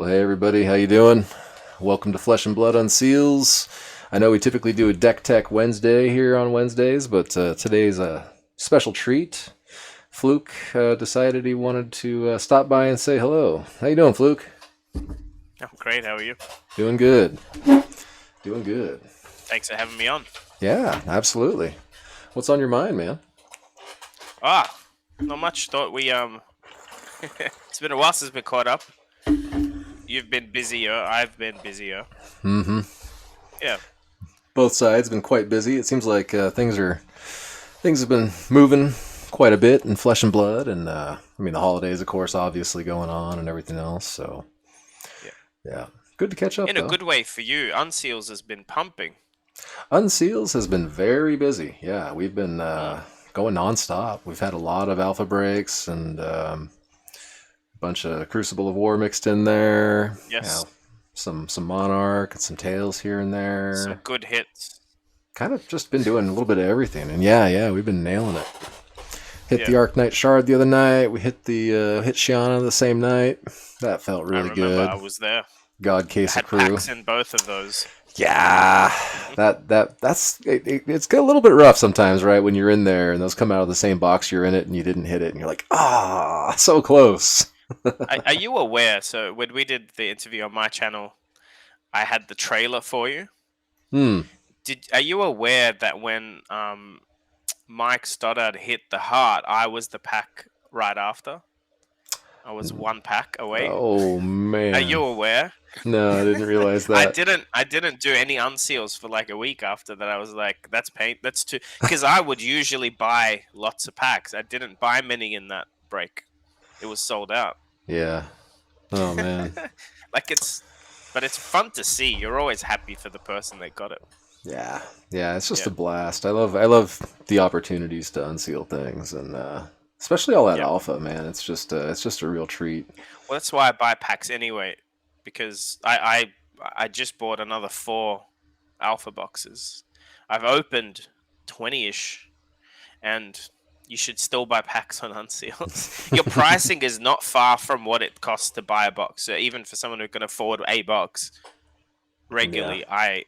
Well, hey everybody, how you doing? Welcome to Flesh and Blood Unseals. I know we typically do a Deck Tech Wednesday here on Wednesdays, but today's a special treat. Fluke decided he wanted to stop by and say hello. How you doing, Fluke? I'm great. How are you? Doing good. Doing good. Thanks for having me on. Yeah, absolutely. What's on your mind, man? Not much. Thought we it's been a while since we caught up. You've been busier. I've been busier. Mm-hmm. Yeah. Both sides been quite busy. It seems like things have been moving quite a bit in Flesh and Blood, and I mean the holidays, of course, obviously going on and everything else. So Yeah. yeah, good to catch up In a though. good way for you. Unseals has been pumping. Unseals has been very busy. Yeah, we've been Mm. going nonstop. We've had a lot of alpha breaks and a bunch of Crucible of War mixed in there. Yeah, Yes. some Monarch and some Tails here and Some there. good hits. Kind of just been doing a little bit of everything. And yeah, we've been nailing it. Hit Yeah. the Arc Shard the other night. We hit the hit Shiana the same night. That felt I really remember good. I was there. God I Case of had Crew. packs in both of those. Yeah, it's a little bit rough sometimes, right? When you're in there and those come out of the same box you're in it and you didn't hit it and you're like, so close. Are you aware? So when we did the interview on my channel, I had the trailer for you. Hmm. Are you aware that when Mike Stoddard hit the heart, I was the pack right after. I was one pack away. Oh Are man. you aware? No, I didn't realize I that. didn't. I didn't do any unseals for like a week after that. I was like, "That's pain. That's too." Because I would usually buy lots of packs. I didn't buy many in that break. It was sold out. Yeah. Oh man. Like but it's fun to see. You're always happy for the person that got it. Yeah. Yeah, it's just Yeah. a blast. I love the opportunities to unseal things and especially all that Yeah. alpha, man. It's just a real treat. Well, that's why I buy packs anyway, because I just bought another 4 alpha boxes. I've opened 20-ish, and you should still buy packs on unseals. Your pricing is not far from what it costs to buy a box. So even for someone who can afford a box Yeah. regularly, I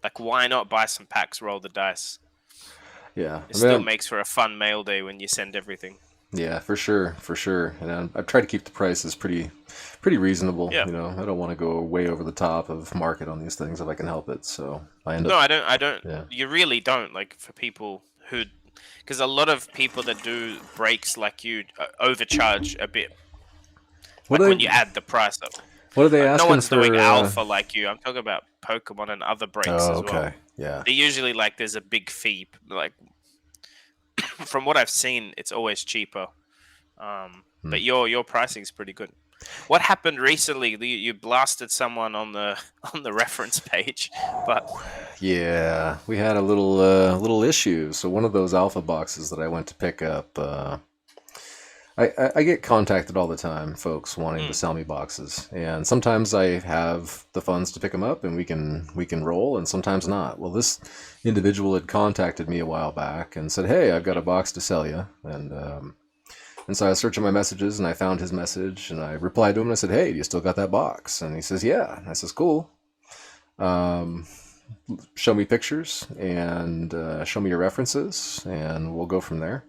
like why not buy some packs, roll the dice. Yeah. It I still mean, makes for a fun mail day when you send everything. yeah, for sure, for sure. And I've tried to keep the prices pretty reasonable. Yeah. You know, I don't want to go way over the top of market on these things if I can help it. So I end No, up, I don't. I don't. yeah. You really don't. Like for people who, because a lot of people that do breaks like you overcharge a bit. What Like are when they? you add the price up. What are they No asking one's doing for? alpha like you. I'm talking about Pokemon and other breaks Oh, as well. okay. Yeah. They usually like there's a big fee. Like from what I've seen, it's always cheaper. Hmm. But your pricing is pretty good. What happened recently? You blasted someone on the on the reference page, but Yeah, we had a little issue. So one of those alpha boxes that I went to pick up, I get contacted all the time, folks wanting to mm, sell me boxes, and sometimes I have the funds to pick them up, and we can roll, and sometimes not. Well, this individual had contacted me a while back and said, "Hey, I've got a mm, box to sell you," and so I was searching my messages, and I found his message, and I replied to him, and I said, "Hey, do you still got that box?" And he says, "Yeah." And I says, "Cool. Um, Show me pictures and show me your references, and we'll go from there."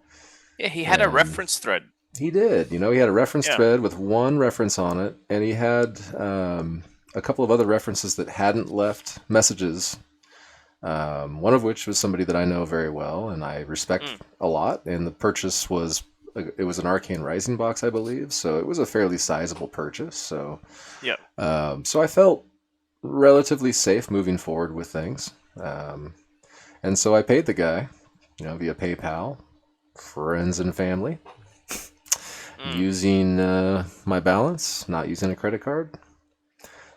yeah, he had a And reference thread. he did. You know, he had a reference Yeah. thread with one reference on it, and he had a couple of other references that hadn't left messages. One of which was somebody that I know very well and I respect Mm, a lot. And the purchase was it was an Arcane Rising box, I believe, so it was a fairly sizable purchase. yeah. So I felt relatively safe moving forward with things. Um, and so I paid the guy, you know, via PayPal, friends and family Mm, using my balance, not using a credit card.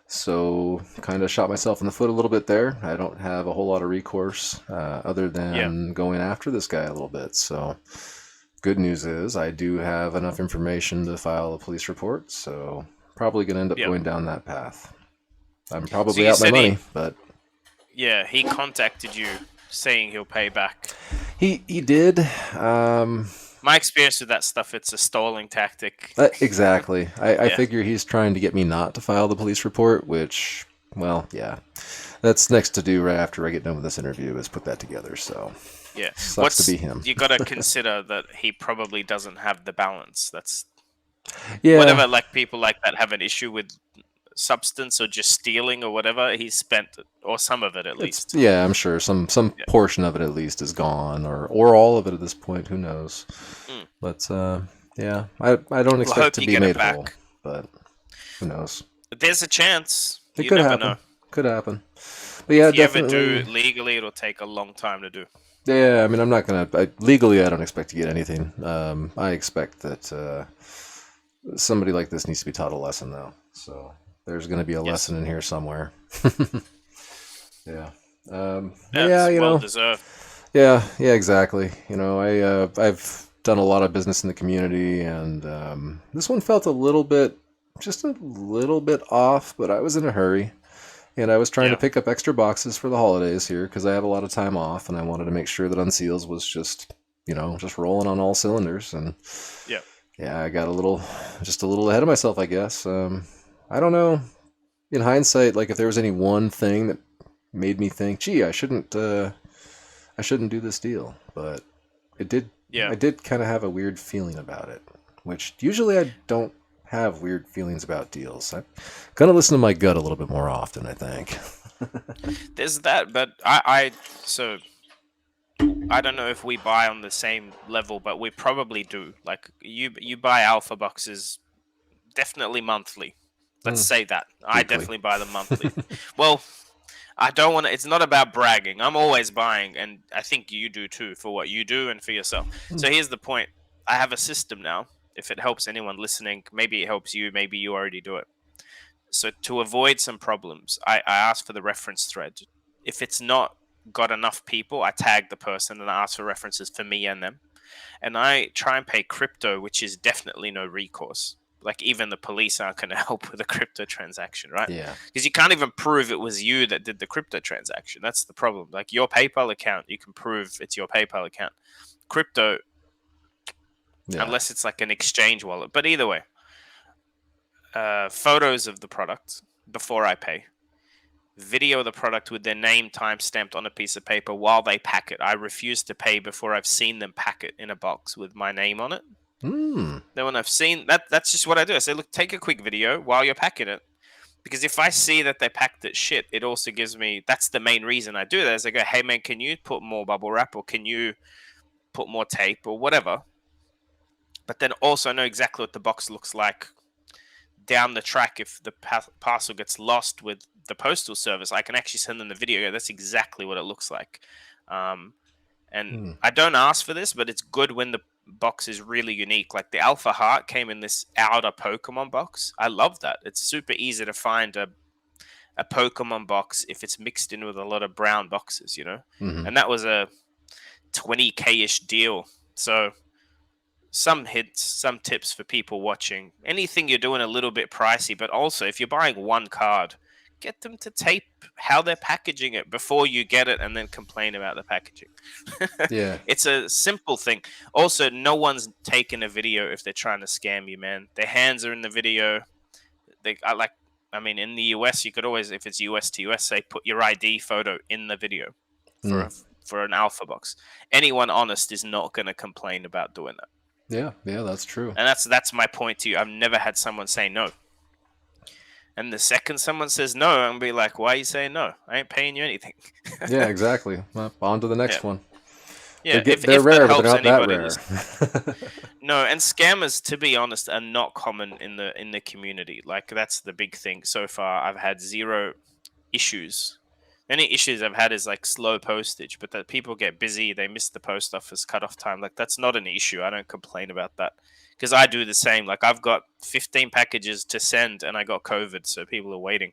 So, kind of shot myself in the foot a little bit there. I don't have a whole lot of recourse other yeah. than going after this guy a little bit. So, good news is I do have enough information to file a police report. So, probably going to end up Yeah. going down that path. I'm So probably you out my said money, but he contacted you saying he'll pay back. he did. Um, My experience with that stuff, it's a stalling tactic. Exactly. I Yeah, figure he's trying to get me not to file the police report, which, well, yeah. That's next to do right after I get done with this interview is put that together. So yeah. sucks to be What's him. you got to consider that he probably doesn't have the balance. That's Yeah, whatever. Like people like that have an issue with substance or just stealing or whatever. He's spent it, or some of it at it's least. yeah. I'm sure some Yeah. portion of it at least is gone, or all of it at this point. Who knows? Mm. But yeah, I don't Well, expect hope to you be get it made whole, back. but who knows? There's a chance. It You could never know. happen. Could happen. But yeah, If you ever do definitely. it legally, it'll take a long time to do. Yeah, I mean, I'm not gonna legally. I don't expect to get anything. I expect that somebody like this needs to be taught a lesson, though. So there's going to be a Yes. lesson in here somewhere. Yeah. Yeah, Yeah, it's well deserved. yeah, exactly. I've done a lot of business in the community, and this one felt a little bit, just a little bit off. But I was in a hurry, and I was trying to Yeah. pick up extra boxes for the holidays here because I have a lot of time off, and I wanted to make sure that Unseals was just rolling on all cylinders. And Yeah. yeah, I got just a little ahead of myself, I guess. I don't know. In hindsight, like if there was any one thing that made me think, gee, I shouldn't do this deal, but it did. Yeah. I did kind of have a weird feeling about it, which usually I don't have weird feelings about deals. I'm gonna listen to my gut a little bit more often, I think. There's that, but so I don't know if we buy on the same level, but we probably do. Like you buy alpha boxes definitely monthly. Let's Hmm, say that. I weekly. definitely buy them monthly. Well, I don't want to. It's not about bragging. I'm always buying, and I think you do too for what you do and for yourself. Hmm, So here's the point. I have a system now. If it helps anyone listening, maybe it helps you. Maybe you already do it. So to avoid some problems, I ask for the reference thread. If it's not got enough people, I tag the person and I ask for references for me and them. And I try and pay crypto, which is definitely no recourse. Like even the police aren't going to help with a crypto transaction, right? yeah, Because you can't even prove it was you that did the crypto transaction. That's the problem. Like your PayPal account, you can prove it's your PayPal account. Crypto, yeah. unless it's like an exchange wallet. But either way, photos of the product before I pay, video the product with their name time stamped on a piece of paper while they pack it. I refuse to pay before I've seen them pack it in a box with my name on it. Hmm. Then when I've seen that, that's just what I do. I say, look, take a quick video while you're packing it. Because if I see that they packed it shit, it also gives me, that's the main reason I do that. Is I go, hey man, can you put more bubble wrap or can you put more tape or whatever? But then also I know exactly what the box looks like down the track. If the parcel gets lost with the postal service, I can actually send them the video. That's exactly what it looks like. Um, and Hmm. I don't ask for this, but it's good when the box is really unique. Like the Alpha Heart came in this outer Pokemon box. I love that. It's super easy to find a Pokemon box if it's mixed in with a lot of brown boxes, you know? Hmm. And that was a 20K ish deal. So some hints, some tips for people watching. Anything you're doing a little bit pricey, but also if you're buying one card, get them to tape how they're packaging it before you get it and then complain about the packaging. Yeah. It's a simple thing. Also, no one's taking a video if they're trying to scam you, man. Their hands are in the video. I mean, in the US, you could always, if it's US to US, say put your ID photo in the video for Hmm. for an alpha box. Anyone honest is not going to complain about doing that. Yeah. Yeah. That's true. And that's my point to you. I've never had someone say no. And the second someone says no, I'm gonna be like, why are you saying no? I ain't paying you anything. Yeah. Exactly. Well, on to the Yeah. next one. Yeah. They're If that rare, but they're helps not that anybody rare. listening. No, and scammers, to be honest, are not common in the community. Like that's the big thing. So far I've had zero issues. Any issues I've had is like slow postage, but that people get busy, they miss the post office cutoff time. Like that's not an issue. I don't complain about that because I do the same. Like I've got 15 packages to send, and I got COVID, so people are waiting.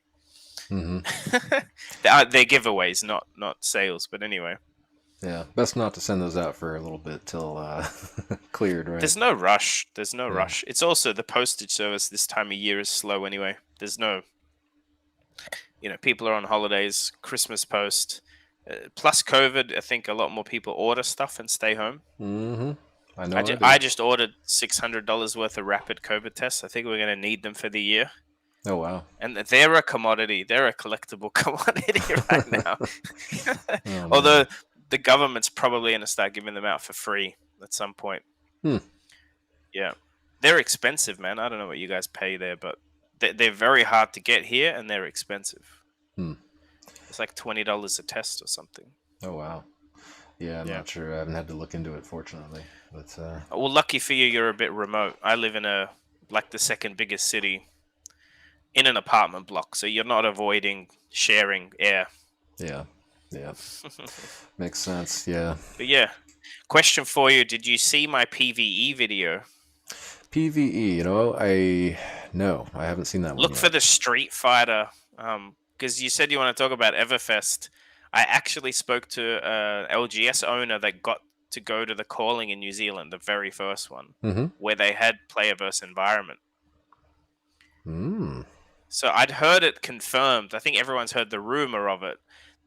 Hmm. They're giveaways, not sales. But anyway, Yeah, best not to send those out for a little bit till cleared, right? there's no rush. There's no Yeah. rush. It's also the postage service this time of year is slow anyway. There's no, people are on holidays, Christmas post. Plus COVID, I think a lot more people order stuff and stay home. Hmm. I know I I do. just ordered $600 worth of rapid COVID tests. I think we're going to need them for the year. Oh wow. And they're a commodity. They're a collectible commodity right now. Oh Although man. the government's probably going to start giving them out for free at some point. Hmm. Yeah. They're expensive, man. I don't know what you guys pay there, but they're very hard to get here and they're expensive. Hmm. It's like $20 a test or something. Oh wow. Yeah, I'm Yeah. not sure. I haven't had to look into it, fortunately. But Well, lucky for you, you're a bit remote. I live in the second biggest city in an apartment block, so you're not avoiding sharing air. yeah, yeah, makes sense. Yeah. But yeah, question for you: did you see my PVE video? PVE. No, I haven't seen that one Look for yet. the Street Fighter, because you said you want to talk about Everfest. I actually spoke to a LGS owner that got to go to the calling in New Zealand, the very first one, Mm-hmm. where they had player versus environment. Mm. So I'd heard it confirmed. I think everyone's heard the rumor of it.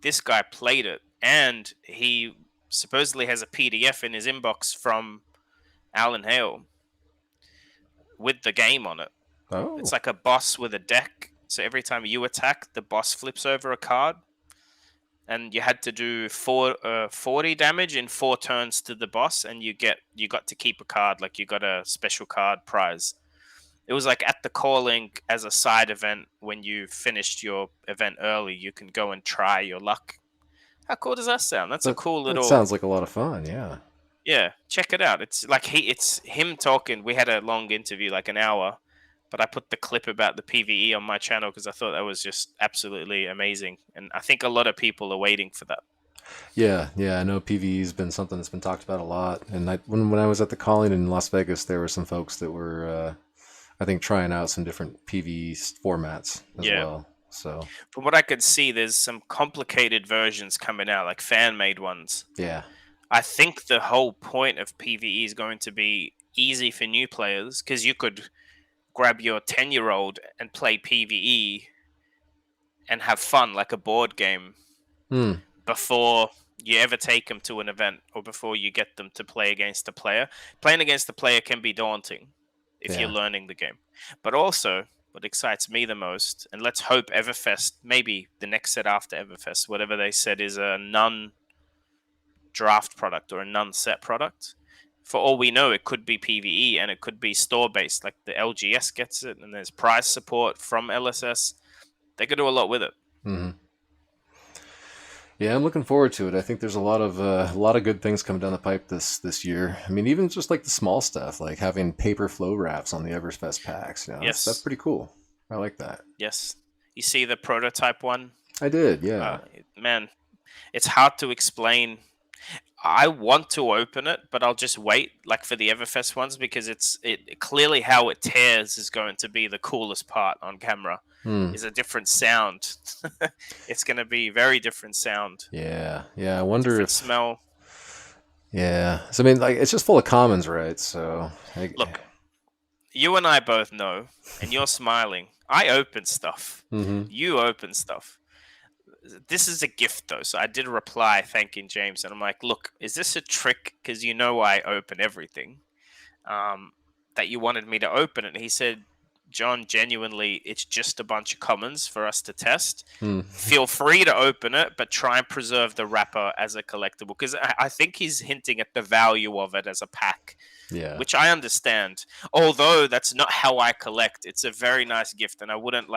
This guy played it, and he supposedly has a PDF in his inbox from Alan Hale with the game on it. It's Oh. like a boss with a deck. So every time you attack, the boss flips over a card, and you had to do 40 damage in 4 turns to the boss, and you got to keep a card, like you got a special card prize. It was like at the calling as a side event when you finished your event early, you can go and try your luck. How cool does that sound? That's a cool That little. sounds like a lot of fun. Yeah. Yeah, check it out. It's like it's him talking. We had a long interview, like an hour, but I put the clip about the PVE on my channel because I thought that was just absolutely amazing, and I think a lot of people are waiting for that. Yeah, yeah. I know PVE's been something that's been talked about a lot. And when I was at the calling in Las Vegas, there were some folks that were, I think, trying out some different PVE formats as Yeah, well. So from what I could see, there's some complicated versions coming out, like fan made ones. yeah. I think the whole point of PVE is going to be easy for new players because you could grab your 10-year-old and play PVE and have fun like a board game Hmm. before you ever take them to an event or before you get them to play against a player. Playing against a player can be daunting if you're Yeah. learning the game. But also, what excites me the most, and let's hope Everfest, maybe the next set after Everfest, whatever they said is a non draft product or a non-set product. For all we know, it could be PVE and it could be store-based. Like the LGS gets it, and there's prize support from LSS. They could do a lot with it. Hmm. Yeah, I'm looking forward to it. I think there's a lot of good things coming down the pipe this year. I mean, even just like the small stuff, like having paper flow wraps on the Everfest packs. That's Yes, pretty cool. I like that. yes. You see the prototype one? I did. Yeah. Man, it's hard to explain. I want to open it, but I'll just wait, like for the Everfest ones, because it clearly how it tears is going to be the coolest part on camera. Hmm. Is a different sound. It's going to be very different sound, Yeah. Yeah. I wonder different if. smell. Yeah. So I mean, like, it's just full of commons, right? So. Look, you and I both know, and you're smiling. I open stuff. Mm-hmm. You open stuff. This is a gift, though. So I did reply thanking James, and I'm like, look, is this a trick? Because you know I open everything. Um, that you wanted me to open it. And he said, John, genuinely, it's just a bunch of commons for us to test. Hmm. Feel free to open it, but try and preserve the wrapper as a collectible. Because I think he's hinting at the value of it as a pack, Yeah. which I understand. Although that's not how I collect. It's a very nice gift, and I wouldn't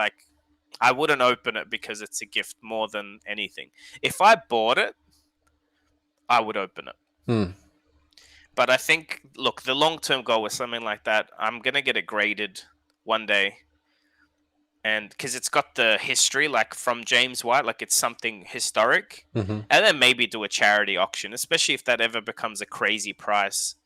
open it because it's a gift more than anything. If I bought it, I would open it. Hmm. But I think, look, the long term goal with something like that, I'm gonna get it graded one day, and because it's got the history, like from James White, like it's something historic, Mm-hmm. and then maybe do a charity auction, especially if that ever becomes a crazy price.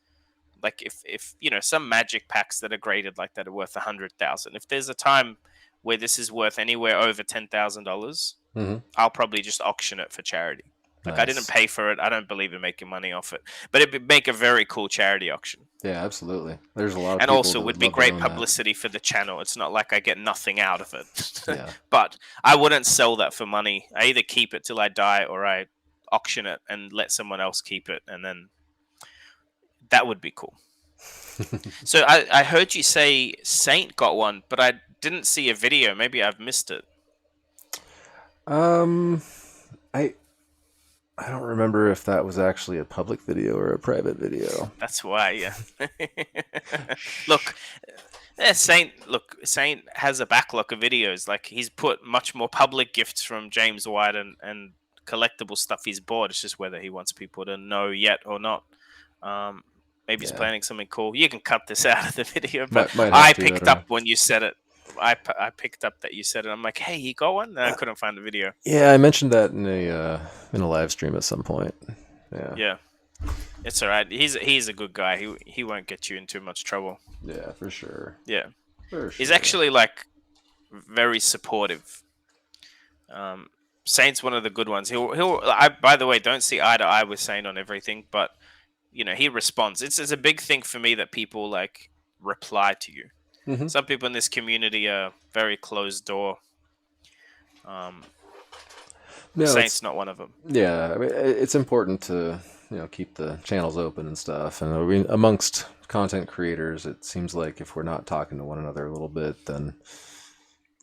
Like if some magic packs that are graded like that are worth 100,000. If there's a time where this is worth anywhere over $10,000, Mm-hmm. I'll probably just auction it for charity. Like I didn't Nice. pay for it. I don't believe in making money off it, but it'd make a very cool charity auction. Yeah, absolutely. There's a lot of And people also, it that would would be love to great own that. publicity for the channel. It's not like I get nothing out of it. Yeah. But I wouldn't sell that for money. I either keep it till I die or I auction it and let someone else keep it. And then that would be cool. So I heard you say Saint got one, but I didn't see a video. Maybe I've missed it. um, I I don't remember if that was actually a public video or a private video. That's why, yeah. Look, Saint has a backlog of videos. Like he's put much more public gifts from James White and collectible stuff he's bought. It's just whether he wants people to know yet or not. Um, Maybe he's Yeah, planning something cool. You can cut this out of the video, but might have I to. I picked don't know. up when you said it. I picked up that you said it. I'm like, hey, he got one. And I Uh, couldn't find the video. yeah, I mentioned that in a live stream at some point. Yeah, Yeah, it's all right. He's a good guy. He won't get you in too much trouble. yeah, for sure, Yeah, for he's sure. actually like very supportive. Um, Saint's one of the good ones. He'll. I by the way, don't see eye to eye with Saint on everything, but he responds. It's a big thing for me that people like reply to you. Hmm. Some people in this community are very closed door. Um, No, Saint's it's not one of them. yeah. I mean, it's important to keep the channels open and stuff. And I mean, amongst content creators, it seems like if we're not talking to one another a little bit, then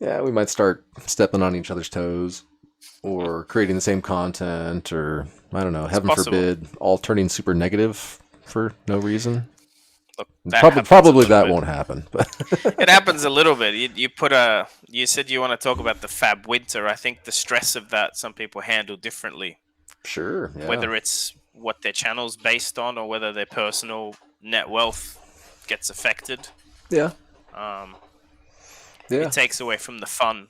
yeah, we might start stepping on each other's toes or creating the same content, or I don't know, It's heaven possible. forbid, all turning super negative for no reason. Look, that Probably, happens a probably little that bit. won't happen, but It happens a little bit. You said you want to talk about the Fab Winter. I think the stress of that some people handle differently, sure, yeah, whether it's what their channel's based on or whether their personal net wealth gets affected. yeah, Um, yeah. it takes away from the fun.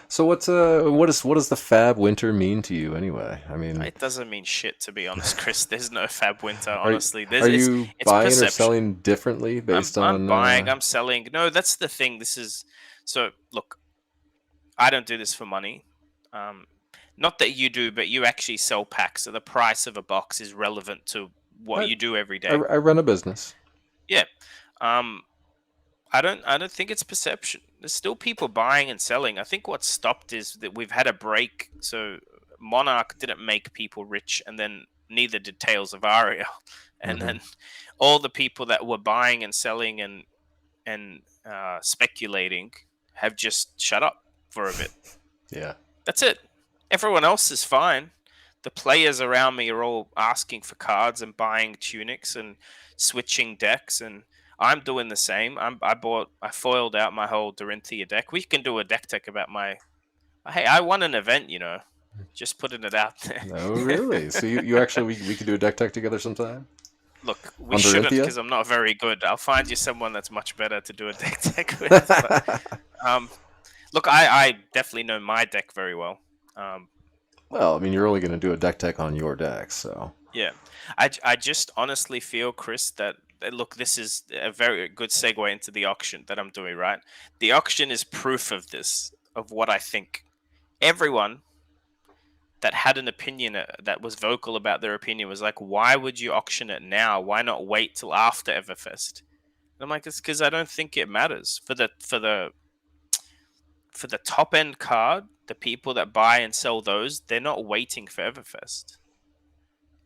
So what does the Fab Winter mean to you anyway? I mean, It doesn't mean shit, to be honest, Chris. There's no Fab Winter. are Honestly, are you it's buying or perception. selling differently based I'm on? buying. I'm selling. No, that's the thing. This is so. Look, I don't do this for money. Um, Not that you do, but you actually sell packs, so the price of a box is relevant to what I, you do every day. I run a business. Yeah. Um, I don't think it's perception. There's still people buying and selling. I think what stopped is that we've had a break. So Monarch didn't make people rich, and then neither did Tales of Aria. And Hmm. then all the people that were buying and selling and speculating have just shut up for a bit. Yeah. That's it. Everyone else is fine. The players around me are all asking for cards and buying tunics and switching decks, and I'm doing the same. I foiled out my whole Dorinthia deck. We can do a deck tech about my. Hey, I won an event, just putting it out Oh, there. really? So you actually we could do a deck tech together sometime Look, we under shouldn't Inthia. because I'm not very good. I'll find you someone that's much better to do a deck tech with. But um, look, I definitely know my deck very well. Um, Well, I mean, you're only going to do a deck tech on your deck, so. Yeah, I just honestly feel, Chris, that look, this is a very good segue into the auction that I'm doing, right? The auction is proof of this, of what I think. Everyone that had an opinion that was vocal about their opinion was like, why would you auction it now? Why not wait till after Everfest? And I'm like, it's because I don't think it matters for the top end card. The people that buy and sell those, they're not waiting for Everfest.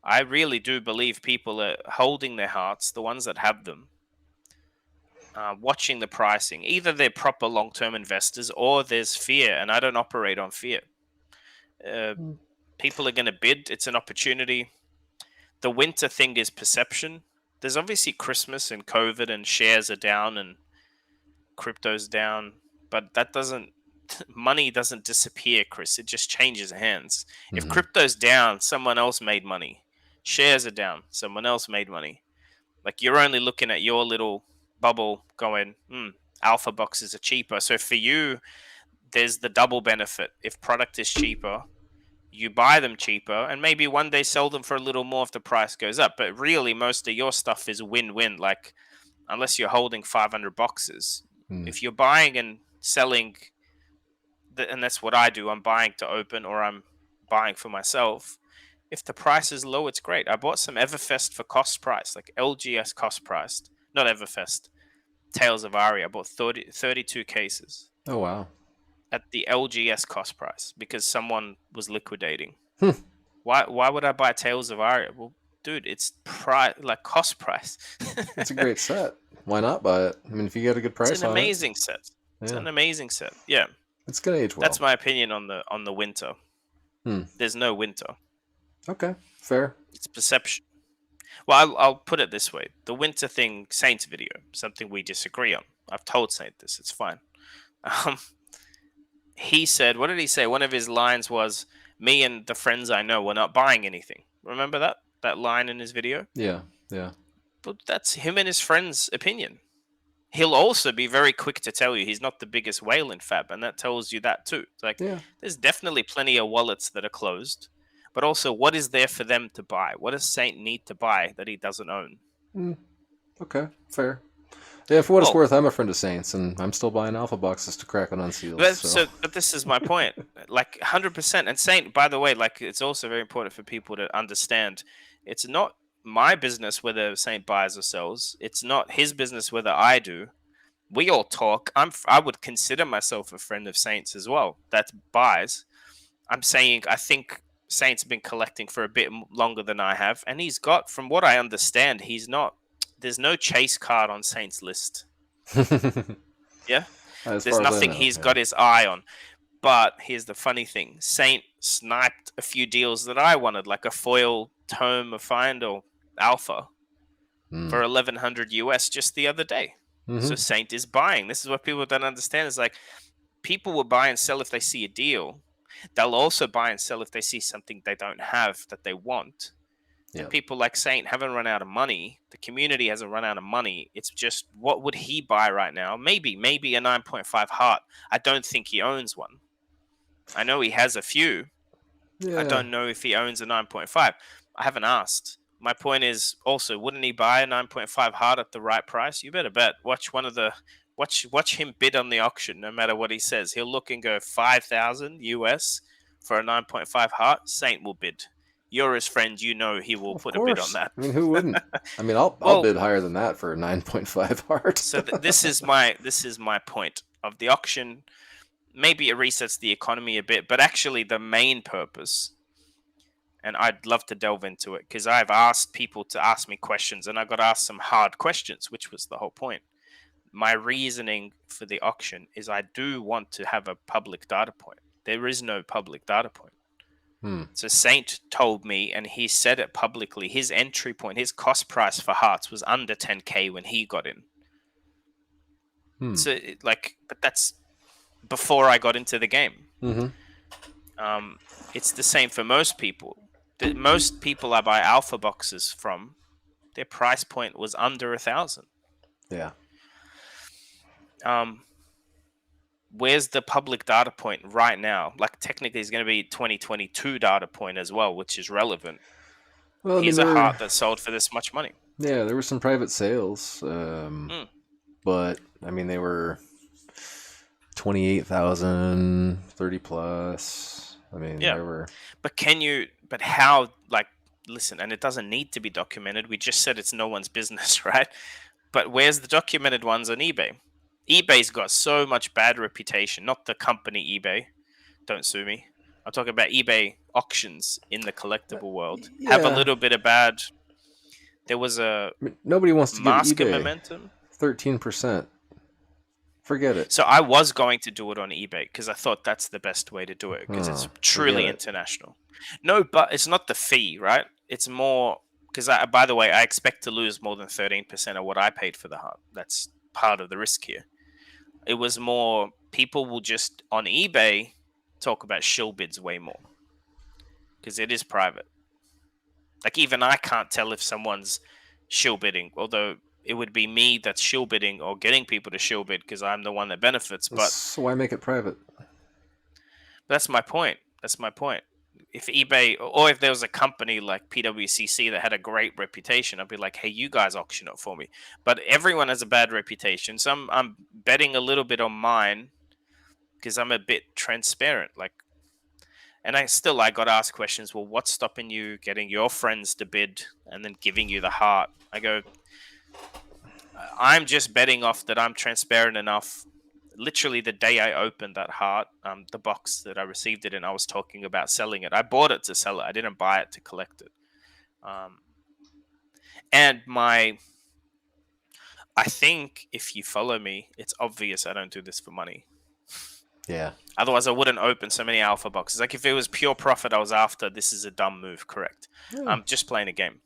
I really do believe people are holding their hearts, the ones that have them, watching the pricing. Either they're proper long term investors or there's fear, and I don't operate on fear. Uh, People are going to bid, it's an opportunity. The winter thing is perception. There's obviously Christmas and COVID, and shares are down and crypto's down, but that doesn't. Money doesn't disappear, Chris. It just changes hands. If Hmm. crypto's down, someone else made money. Shares are down, someone else made money. Like you're only looking at your little bubble going, alpha boxes are cheaper. So for you, there's the double benefit. If product is cheaper, you buy them cheaper and maybe one day sell them for a little more if the price goes up. But really, most of your stuff is win win. Like, unless you're holding 500 boxes, Mm. if you're buying and selling, and that's what I do, I'm buying to open or I'm buying for myself. If the price is low, it's great. I bought some Everfest for cost price, like LGS cost priced, not Everfest. Tales of Aria. I bought 32 cases Oh, wow. at the LGS cost price because someone was liquidating. Hmm. Why would I buy Tales of Aria? Well, dude, it's price like cost price. It's a great set. why not buy it? I mean, if you get a good It's price an on it, amazing set. It's yeah, an amazing set. Yeah, it's gonna age that's well. my opinion on the winter. Hmm. There's no winter. Okay, fair. It's perception. Well, I'll put it this way: the winter thing, Saint's video, something we disagree on. I've told Saint this. It's fine. Um, he said, what did he say? One of his lines was, "Me and the friends I know were not buying anything." Remember that line in his video? Yeah, yeah, But that's him and his friends' opinion. He'll also be very quick to tell you he's not the biggest whale in Fab, and that tells you that too. It's like, yeah. there's definitely plenty of wallets that are closed, but also, what is there for them to buy? What does Saint need to buy that he doesn't own? Mm, okay, fair. Yeah, for what it's Well, worth, I'm a friend of Saints, and I'm still buying alpha boxes to crack on unseals. So but this is my point. Like 100%. And Saint, by the way, like it's also very important for people to understand. It's not my business whether Saint buys or sells. It's not his business whether I do. We all talk. I would consider myself a friend of Saints as well. That buys. I'm saying I think Saint's been collecting for a bit longer than I have, and he's got, from what I understand, he's not. There's no chase card on Saint's list. Yeah, as there's far as I nothing know, he's yeah. got his eye on. But here's the funny thing: Saint sniped a few deals that I wanted, like a foil tome of Find or Alpha Mm. for 1100 US just the other day. So Mm-hmm. Saint is buying. This is what people don't understand. Is like people will buy and sell if they see a deal. They'll also buy and sell if they see something they don't have that they want. And Yeah. people like Saint haven't run out of money. The community hasn't run out of money. It's just, what would he buy right now? Maybe a 9.5 heart. I don't think he owns one. I know he has a few. I Yeah. don't know if he owns a 9.5. I haven't asked. My point is also, wouldn't he buy a 9.5 hard at the right price? You better bet. Watch him bid on the auction. No matter what he says, he'll look and go 5,000 US for a 9.5 heart. Saint will bid. You're his friend. You know he will Of put a bid on course. that. I mean, who wouldn't? I mean, I'll Well, bid higher than that for a 9.5 heart. so this is my point of the auction. Maybe it resets the economy a bit, but actually the main purpose, and I'd love to delve into it because I've asked people to ask me questions and I got asked some hard questions, which was the whole point. My reasoning for the auction is I do want to have a public data point. There is no public data point. Hmm. So Saint told me, and he said it publicly, his entry point, his cost price for hearts was under 10K when he got in. Hmm. So, but that's before I got into the game. Mm-hmm. It's the same for most people. Most people I buy alpha boxes from, their price point was under 1,000. Yeah. Um, where's the public data point right now? Like technically, it's going to be 2022 data point as well, which is relevant. Well, I mean, Here's a heart that sold for this much money. there were some private sales, Mm, but I mean, they were 28,000, 30 plus. I mean, yeah, there were. but But how? Like, listen, and it doesn't need to be documented. We just said it's no one's business, right? But where's the documented ones on eBay? eBay's got so much bad reputation. Not the company eBay. Don't sue me. I'm talking about eBay auctions in the collectible world. Have a Yeah. little bit of bad. There was a I mean, nobody wants to give mask of eBay momentum. 13%. Forget it. So I was going to do it on eBay because I thought that's the best way to do it because it's Forget truly it. international. No, but it's not the fee, right? It's more because by the way, I expect to lose more than 13% of what I paid for the hunt. That's part of the risk here. It was more people will just on eBay talk about shill bids way more because it is private. Like even I can't tell if someone's shill bidding, although it would be me that's shill bidding or getting people to shill bid because I'm the one that benefits. But So why make it private? that's my point. That's my point. If eBay or if there was a company like PWCC that had a great reputation, I'd be like, hey, you guys auction it for me. But everyone has a bad reputation. So I'm betting a little bit on mine because I'm a bit transparent. Like, and I got asked questions. Well, what's stopping you getting your friends to bid and then giving you the heart? I go, I'm just betting off that I'm transparent enough. Literally, the day I opened that heart, the box that I received it in, I was talking about selling it. I bought it to sell it. I didn't buy it to collect it. And I think if you follow me, it's obvious I don't do this for money. Yeah. Otherwise, I wouldn't open so many alpha boxes. Like if it was pure profit I was after, this is a dumb move. Correct. Yeah. I'm just playing a game.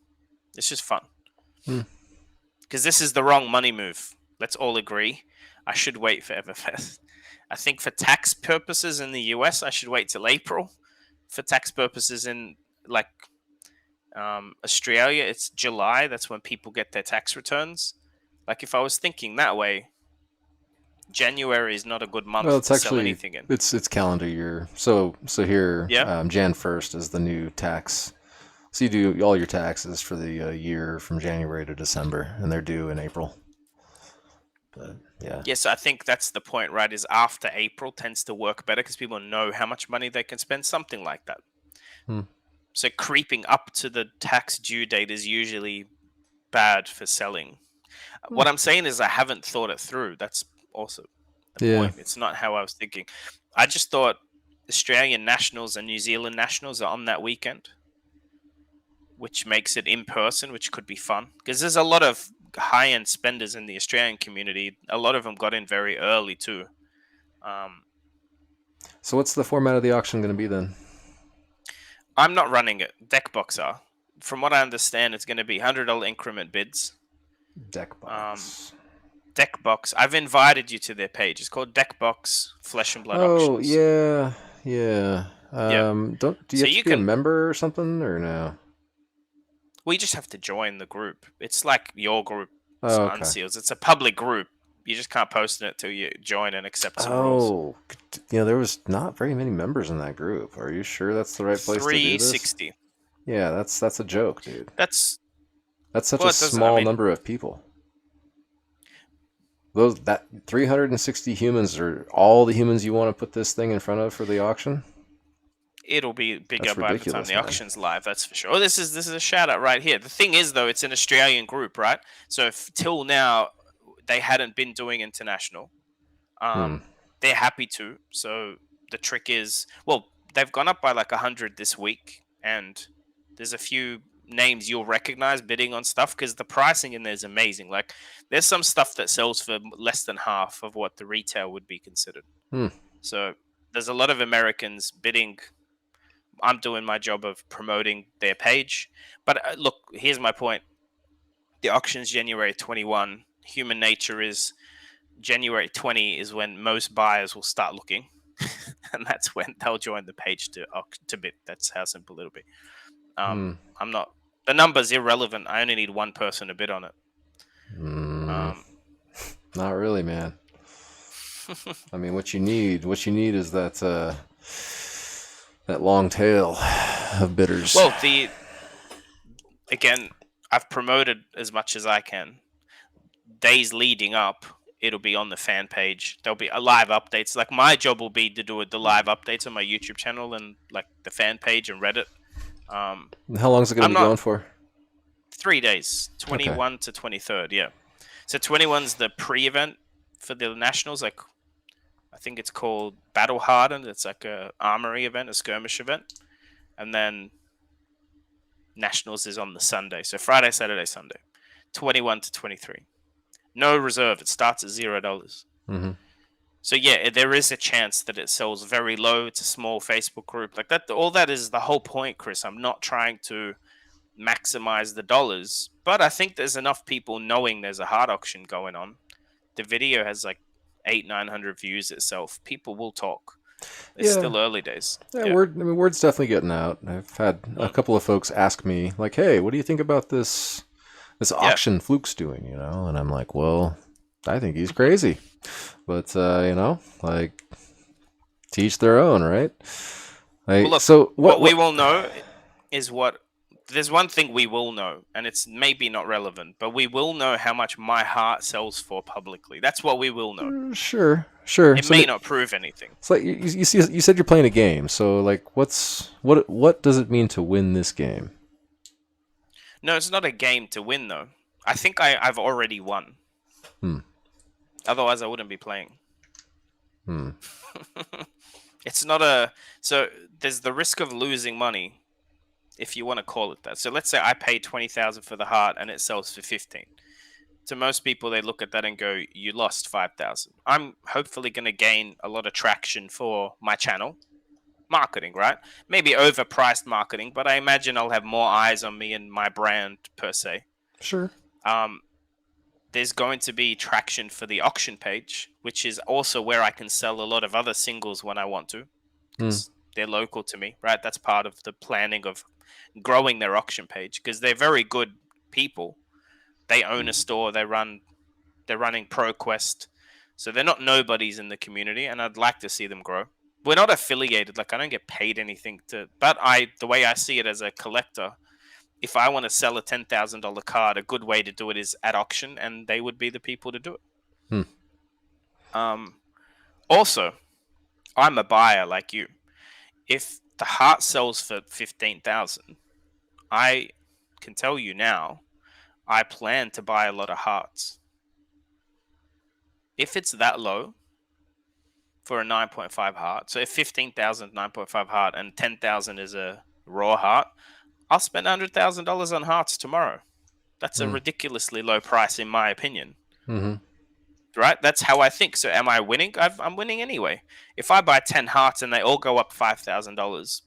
It's just fun. Hmm. Because this is the wrong money move. Let's all agree. I should wait for Everfest. I think for tax purposes in the US, I should wait till April. For tax purposes in like Australia, it's July. That's when people get their tax returns. Like if I was thinking that way, January is not a good Well, month it's to sell actually anything in. it's calendar year. So here, Yeah. Jan 1st is the new tax. So you do all your taxes for the year from January to December, and they're due in April. But yeah. Yes, I think that's the point, right? Is after April tends to work better because people know how much money they can spend, something like that. Hmm. So creeping up to the tax due date is usually bad for selling. Hmm. What I'm saying is I haven't thought it through. That's also the Yeah. point. It's not how I was thinking. I just thought Australian nationals and New Zealand nationals are on that weekend, which makes it in person, which could be fun because there's a lot of high end spenders in the Australian community. A lot of them got in very early too. Um, So what's the format of the auction going to be then? I'm not running it. Deckbox are. From what I understand, it's going to be $100 increment bids. Deck box. Deckbox. I've invited you to their page. It's called Deckbox Flesh and Blood Oh Auctions. yeah, yeah. Yeah. Do you So have to you be a can. member or something or no? We just have to join the group. It's like your group Oh, okay. unseals. It's a public group. You just can't post in it till you join and accept some rules. Oh, there was not very many members in that group. Are you sure that's the right place to do this? 360. Yeah, that's a joke, dude. That's That's such well. a It doesn't. I small mean, number of people. Those that 360 humans are all the humans you want to put this thing in front of for the auction? it'll be bigger That's by the time ridiculous, the man. auction's live. That's for sure. Oh, this is a shout out right here. The thing is, though, it's an Australian group, right? So if, till now they hadn't been doing international. Hmm. They're happy to. So the trick is, well, they've gone up by like 100 this week, and there's a few names you'll recognize bidding on stuff because the pricing in there is amazing. Like, there's some stuff that sells for less than half of what the retail would be considered. Hmm. So there's a lot of Americans bidding. I'm doing my job of promoting their page. But look, here's my point. The auction's January 21. Human nature is January 20 is when most buyers will start looking. And that's when they'll join the page to bid. That's how simple it'll be. Hmm. I'm not. The number's irrelevant. I only need one person to bid on it. Hmm. Um, Not really, man. I mean, what you need is that long tail of bidders. well, again, I've promoted as much as I can. Days leading up, it'll be on the fan page. There'll be a live updates. Like my job will be to do the live updates on my YouTube channel and like the fan page and Reddit. And how long is it going I'm to be not going for? 3 days, Okay. 21 to 23rd. Yeah. So 21's the pre-event for the nationals. Like I think it's called Battle Hardened. It's like a armory event, a skirmish event, and then nationals is on the Sunday. So Friday, Saturday, Sunday, 21 to 23. No reserve. It starts at $0. Mm-hmm. So yeah, there is a chance that it sells very low. It's a small Facebook group like that. All that is the whole point, Chris. I'm not trying to maximize the dollars, but I think there's enough people knowing there's a hard auction going on. The video has like 900 views itself. People will talk. It's Yeah. still early days. Yeah, Yeah. word's definitely getting out. I've had a Mm. couple of folks ask me, like, "Hey, what do you think about this Yeah. auction Fluke's doing?" And I'm like, "Well, I think he's crazy, but like, teach their own, right?" Well, Like, look, so what we what? will know is what. There's one thing we will know, and it's maybe not relevant, but we will know how much my heart sells for publicly. That's what we will know. Sure, sure. It may not prove anything. It's like you said you're playing a game. So like, what does it mean to win this game? No, it's not a game to win, though. I think I've already won. Hmm. Otherwise, I wouldn't be playing. Hmm. It's not a. So there's the risk of losing money, if you want to call it that. So let's say I pay 20,000 for the heart and it sells for 15. To most people, they look at that and go, "You lost 5,000." I'm hopefully going to gain a lot of traction for my channel marketing, right? Maybe overpriced marketing, but I imagine I'll have more eyes on me and my brand per se. Sure. Um, there's going to be traction for the auction page, which is also where I can sell a lot of other singles when I want to, Hmm. because they're local to me, right? That's part of the planning of growing their auction page, because they're very good people. They own a store. They're running ProQuest, so they're not nobodies in the community, and I'd like to see them grow. We're not affiliated; like I don't get paid anything to. But the way I see it as a collector, if I want to sell a $10,000 card, a good way to do it is at auction, and they would be the people to do it. Hmm. Um, Also, I'm a buyer like you. If the heart sells for 15,000, I can tell you now, I plan to buy a lot of hearts. If it's that low for a 9.5 heart, so if 15,000 9.5 heart and 10,000 is a raw heart, I'll spend $100,000 on hearts tomorrow. That's a Hmm. ridiculously low price, in my opinion. Mm-hmm. Right? That's how I think. So, am I winning? I'm winning anyway. If I buy 10 hearts and they all go up $5,000,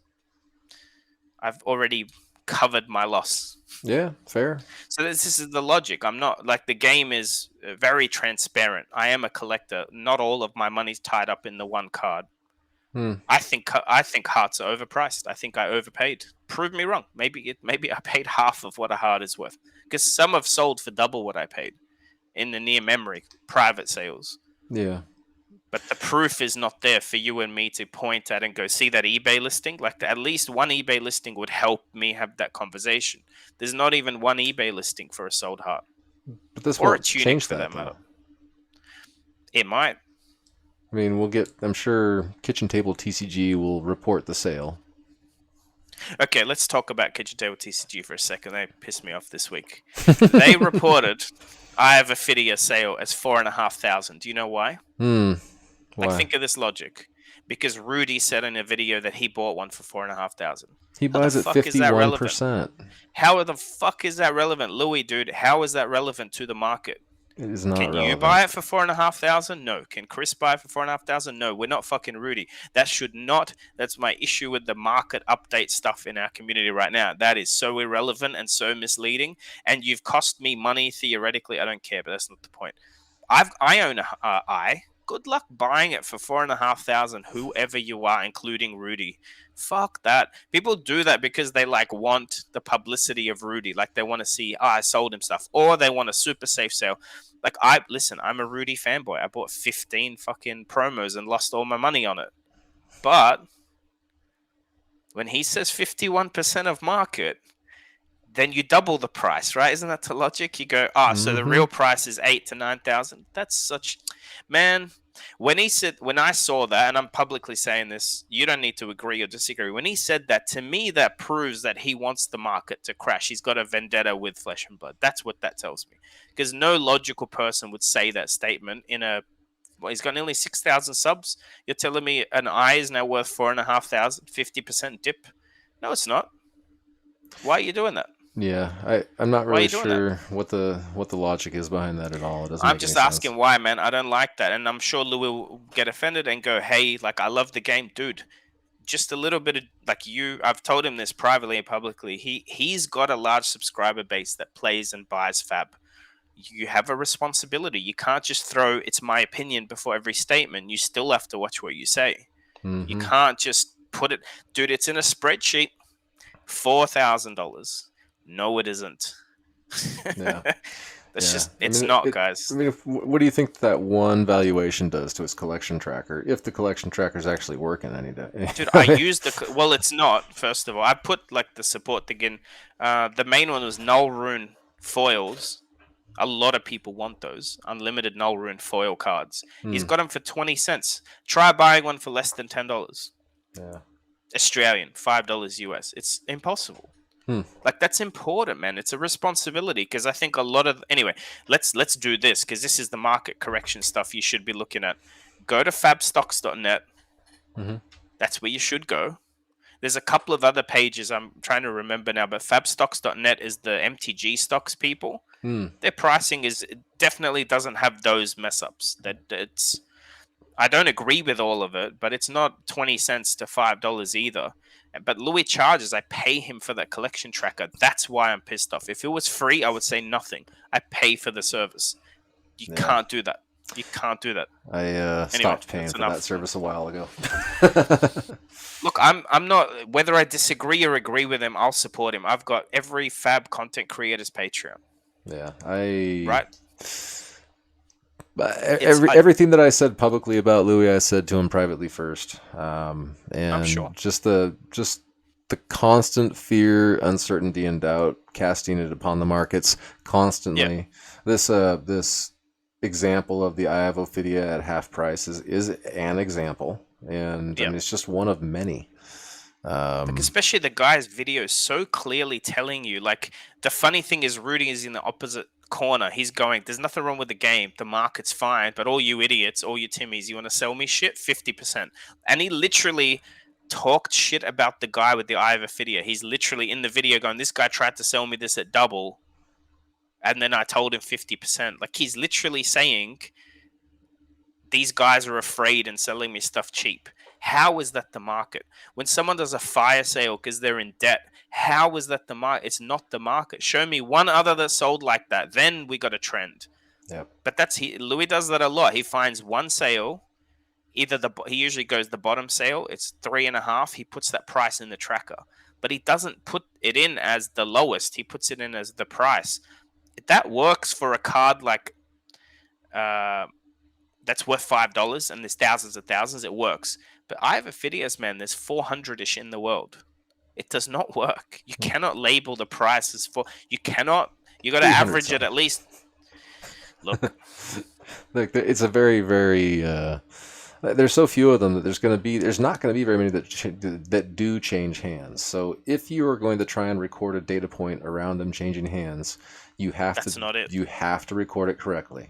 I've already covered my loss. Yeah. Fair. So this is the logic. I'm not like the game is very transparent. I am a collector. Not all of my money's tied up in the one card. Hmm. I think hearts are overpriced. I think I overpaid. Prove me wrong. Maybe I paid half of what a heart is worth, because some have sold for double what I paid in the near memory private sales. Yeah. But the proof is not there for you and me to point at and go, see that eBay listing? Like, at least one eBay listing would help me have that conversation. There's not even one eBay listing for a sold heart But this or a won't tunic change for that that though. matter. It might. I mean, we'll get. I'm sure Kitchen Table TCG will report the sale. Okay, let's talk about Kitchen Table TCG for a second. They pissed me off this week. They reported I have a Fidia sale as 4,500. Do you know why? Hmm. Like, Why? think of this logic. Because Rudy said in a video that he bought one for 4,500. He How the buys at fuck is that relevant? 51%. How the fuck is that relevant, Louis, dude? How is that relevant to the market? It is not Can you buy relevant. it for 4,500? No. Can Chris buy it for 4,500? No. We're not fucking Rudy. That should not. That's my issue with the market update stuff in our community right now. That is so irrelevant and so misleading. And you've cost me money theoretically. I don't care, but that's not the point. I own a I. Good luck buying it for 4,500. Whoever you are, including Rudy. Fuck that. People do that because they like want the publicity of Rudy. Like they want to see, oh, I sold him stuff, or they want a super safe sale. Like I'm a Rudy fanboy. I bought 15 fucking promos and lost all my money on it. But when he says 51% of market, then you double the price, right? Isn't that the logic? You go, so the Mm-hmm. real price is 8 to 9,000. That's such, man. When I saw that, and I'm publicly saying this, you don't need to agree or disagree. When he said that, to me, that proves that he wants the market to crash. He's got a vendetta with Flesh and Blood. That's what that tells me. Because no logical person would say that statement in a. Well, he's got nearly 6,000 subs. You're telling me an eye is now worth 4,500, 50% dip? No, it's not. Why are you doing that? Yeah, I'm not Why are really you doing that? sure what the logic is behind that at all. It doesn't I'm make any just sense. asking why, man. I don't like that. And I'm sure Louis will get offended and go, hey, like, I love the game. Dude, just a little bit of, like, I've told him this privately and publicly. He's got a large subscriber base that plays and buys Fab. You have a responsibility. You can't just throw, it's my opinion before every statement. You still have to watch what you say. You Mm-hmm. can't just put it, dude, it's in a spreadsheet. $4,000. No, it isn't. Yeah. That's Yeah. just, it's not, guys. I mean, what do you think that one valuation does to its collection tracker? If the collection tracker is actually working any day. Dude, I used well, it's not. First of all, I put like the support thing in. The main one was Null Rune foils. A lot of people want those unlimited Null Rune foil cards. He's Hmm. got them for 20 cents. Try buying one for less than $10 Yeah. Australian, $5 US. It's impossible. Hmm. Like, that's important, man. It's a responsibility, because I think a lot of, anyway, let's do this, because this is the market correction stuff you should be looking at. Go to fabstocks.net. Mm-hmm. That's where you should go. There's a couple of other pages I'm trying to remember now, but fabstocks.net is the MTG stocks people. Hmm. Their pricing is definitely doesn't have those mess ups. That it's I don't agree with all of it, but it's not 20 cents to $5 either. But Louis charges. I pay him for that collection tracker. That's why I'm pissed off. If it was free, I would say nothing. I pay for the service. You Yeah. can't do that. You can't do that. I Anyway, stopped paying that's for that enough. service a while ago. Look, I'm not whether I disagree or agree with him. I'll support him. I've got every Fab content creator's Patreon. Yeah, I. Right? But It's everything that I said publicly about Louis, I said to him privately first, I'm and sure. just the constant fear, uncertainty, and doubt, casting it upon the markets Yeah. constantly. This example of the Eye of Ophidia at half price is an example, and I Yeah. mean it's just one of many. Like Um, especially the guy's video so clearly telling you. Like the funny thing is, Rudy is in the opposite corner. He's going, "There's nothing wrong with the game. The market's fine, but all you idiots, all you Timmies, you want to sell me shit 50%." And he literally talked shit about the guy with the eye of Ophidia. He's literally in the video going, "This guy tried to sell me this at double, and then I told him 50%." Like he's literally saying these guys are afraid and selling me stuff cheap. How is that the market? When someone does a fire sale because they're in debt, how is that the market? It's not the market. Show me one other that sold like that. Then we got a trend. yep, But Louis does that a lot. He finds one sale, either he usually goes the bottom sale. It's 3.5. He puts that price in the tracker, but he doesn't put it in as the lowest. He puts it in as the price. That works for a card like uh, that's worth $5 and there's thousands of thousands, it works. But I have a Phidias, man, there's 400-ish in the world. It does not work. You cannot label the prices for you cannot you got to 300 average it some. at least. Look, Like it's a very there's so few of them that there's not going to be very many that do change hands. So if you are going to try and record a data point around them changing hands, you have to that's not it. you have to record it correctly.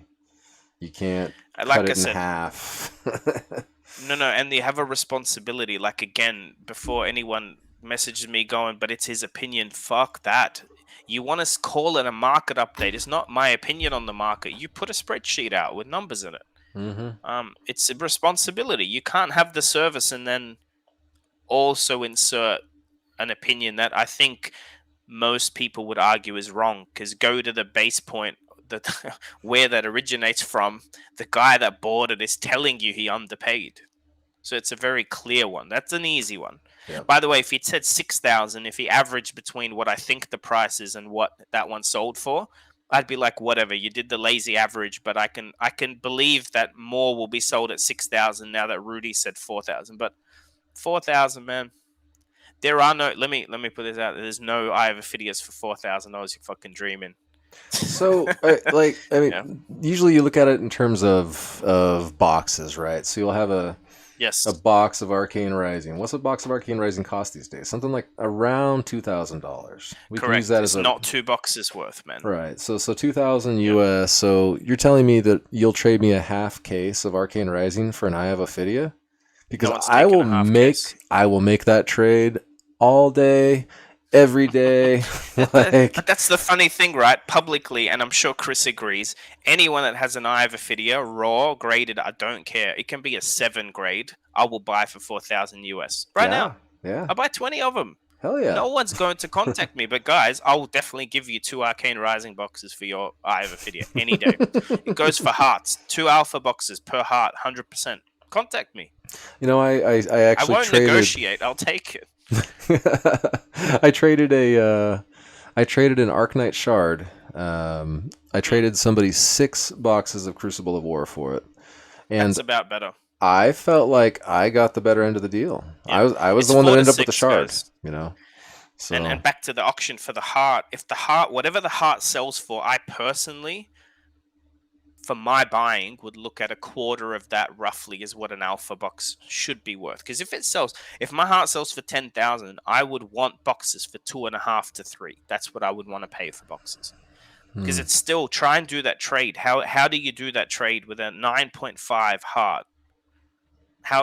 You can't cut Like I it in said, half. no, and they have a responsibility. Like again, before anyone messages me going, but it's his opinion. Fuck that. You want to call it a market update? It's not my opinion on the market. You put a spreadsheet out with numbers in it. Hmm. It's a responsibility. You can't have the service and then also insert an opinion that I think most people would argue is wrong. Because go to the base point that where that originates from. The guy that bought it is telling you he underpaid. So it's a very clear one. That's an easy one. Yep. By the way, if he said 6,000, if he averaged between what I think the price is and what that one sold for, I'd be like, whatever. You did the lazy average, but I can believe that more will be sold at 6,000 now that Rudy said 4,000. But 4,000, man, there are no. Let me put this out. There's no Eye of Ophidius for $4,000. You're fucking dreaming. So, I Yeah. mean, usually you look at it in terms of boxes, right? So you'll have a Yes. box of Arcane Rising. What's a box of Arcane Rising cost these days? Something like around $2,000. We can use Correct. that as It's a not 2 boxes worth, man. right. So 2,000 Yeah. US. So you're telling me that you'll trade me a half case of Arcane Rising for an Eye of Ophidia? Because No one's taking a half case. I will make that trade all day, every day. But Like, that's the funny thing, right? Publicly, and I'm sure Chris agrees. Anyone that has an Eye of Ophidia, raw, graded, I don't care. It can be a 7 grade. I will buy for 4,000 US right yeah, now. yeah, I'll buy 20 of them. hell yeah. No one's going to contact me, but guys, I will definitely give you 2 Arcane Rising boxes for your Eye of Ophidia any day. It goes for hearts, 2 Alpha boxes per heart, 100%. Contact me. I I actually won't traded. negotiate. I'll take it. I traded I traded an Arknight shard. I Hmm, traded somebody 6 boxes of Crucible of War for it, that's and about better. I felt like I got the better end of the deal. Yeah, I was the it's one that four to ended up with the six, shard, guys. you know. And So back to the auction for the heart. If the heart, whatever the heart sells for, I personally, for my buying, would look at a quarter of that roughly is what an alpha box should be worth. Because if my heart sells for 10,000, I would want boxes for 2.5 to 3. That's what I would want to pay for boxes. Because hmm. it's still try and do that trade. How do you do that trade with a 9.5 heart?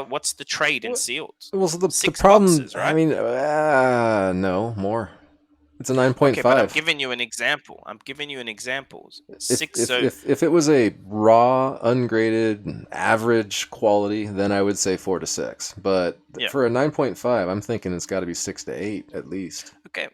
What's the trade in Well, sealed? so the Six problem. boxes, I right? mean, no more. It's a nine point Okay, but I'm five. giving you an example. I'm giving you an example. If Six. if So if if it was a raw, ungraded, average quality, then I would say 4 to 6. But yeah. for a 9.5, I'm thinking it's got to be 6 to 8 at least. Okay,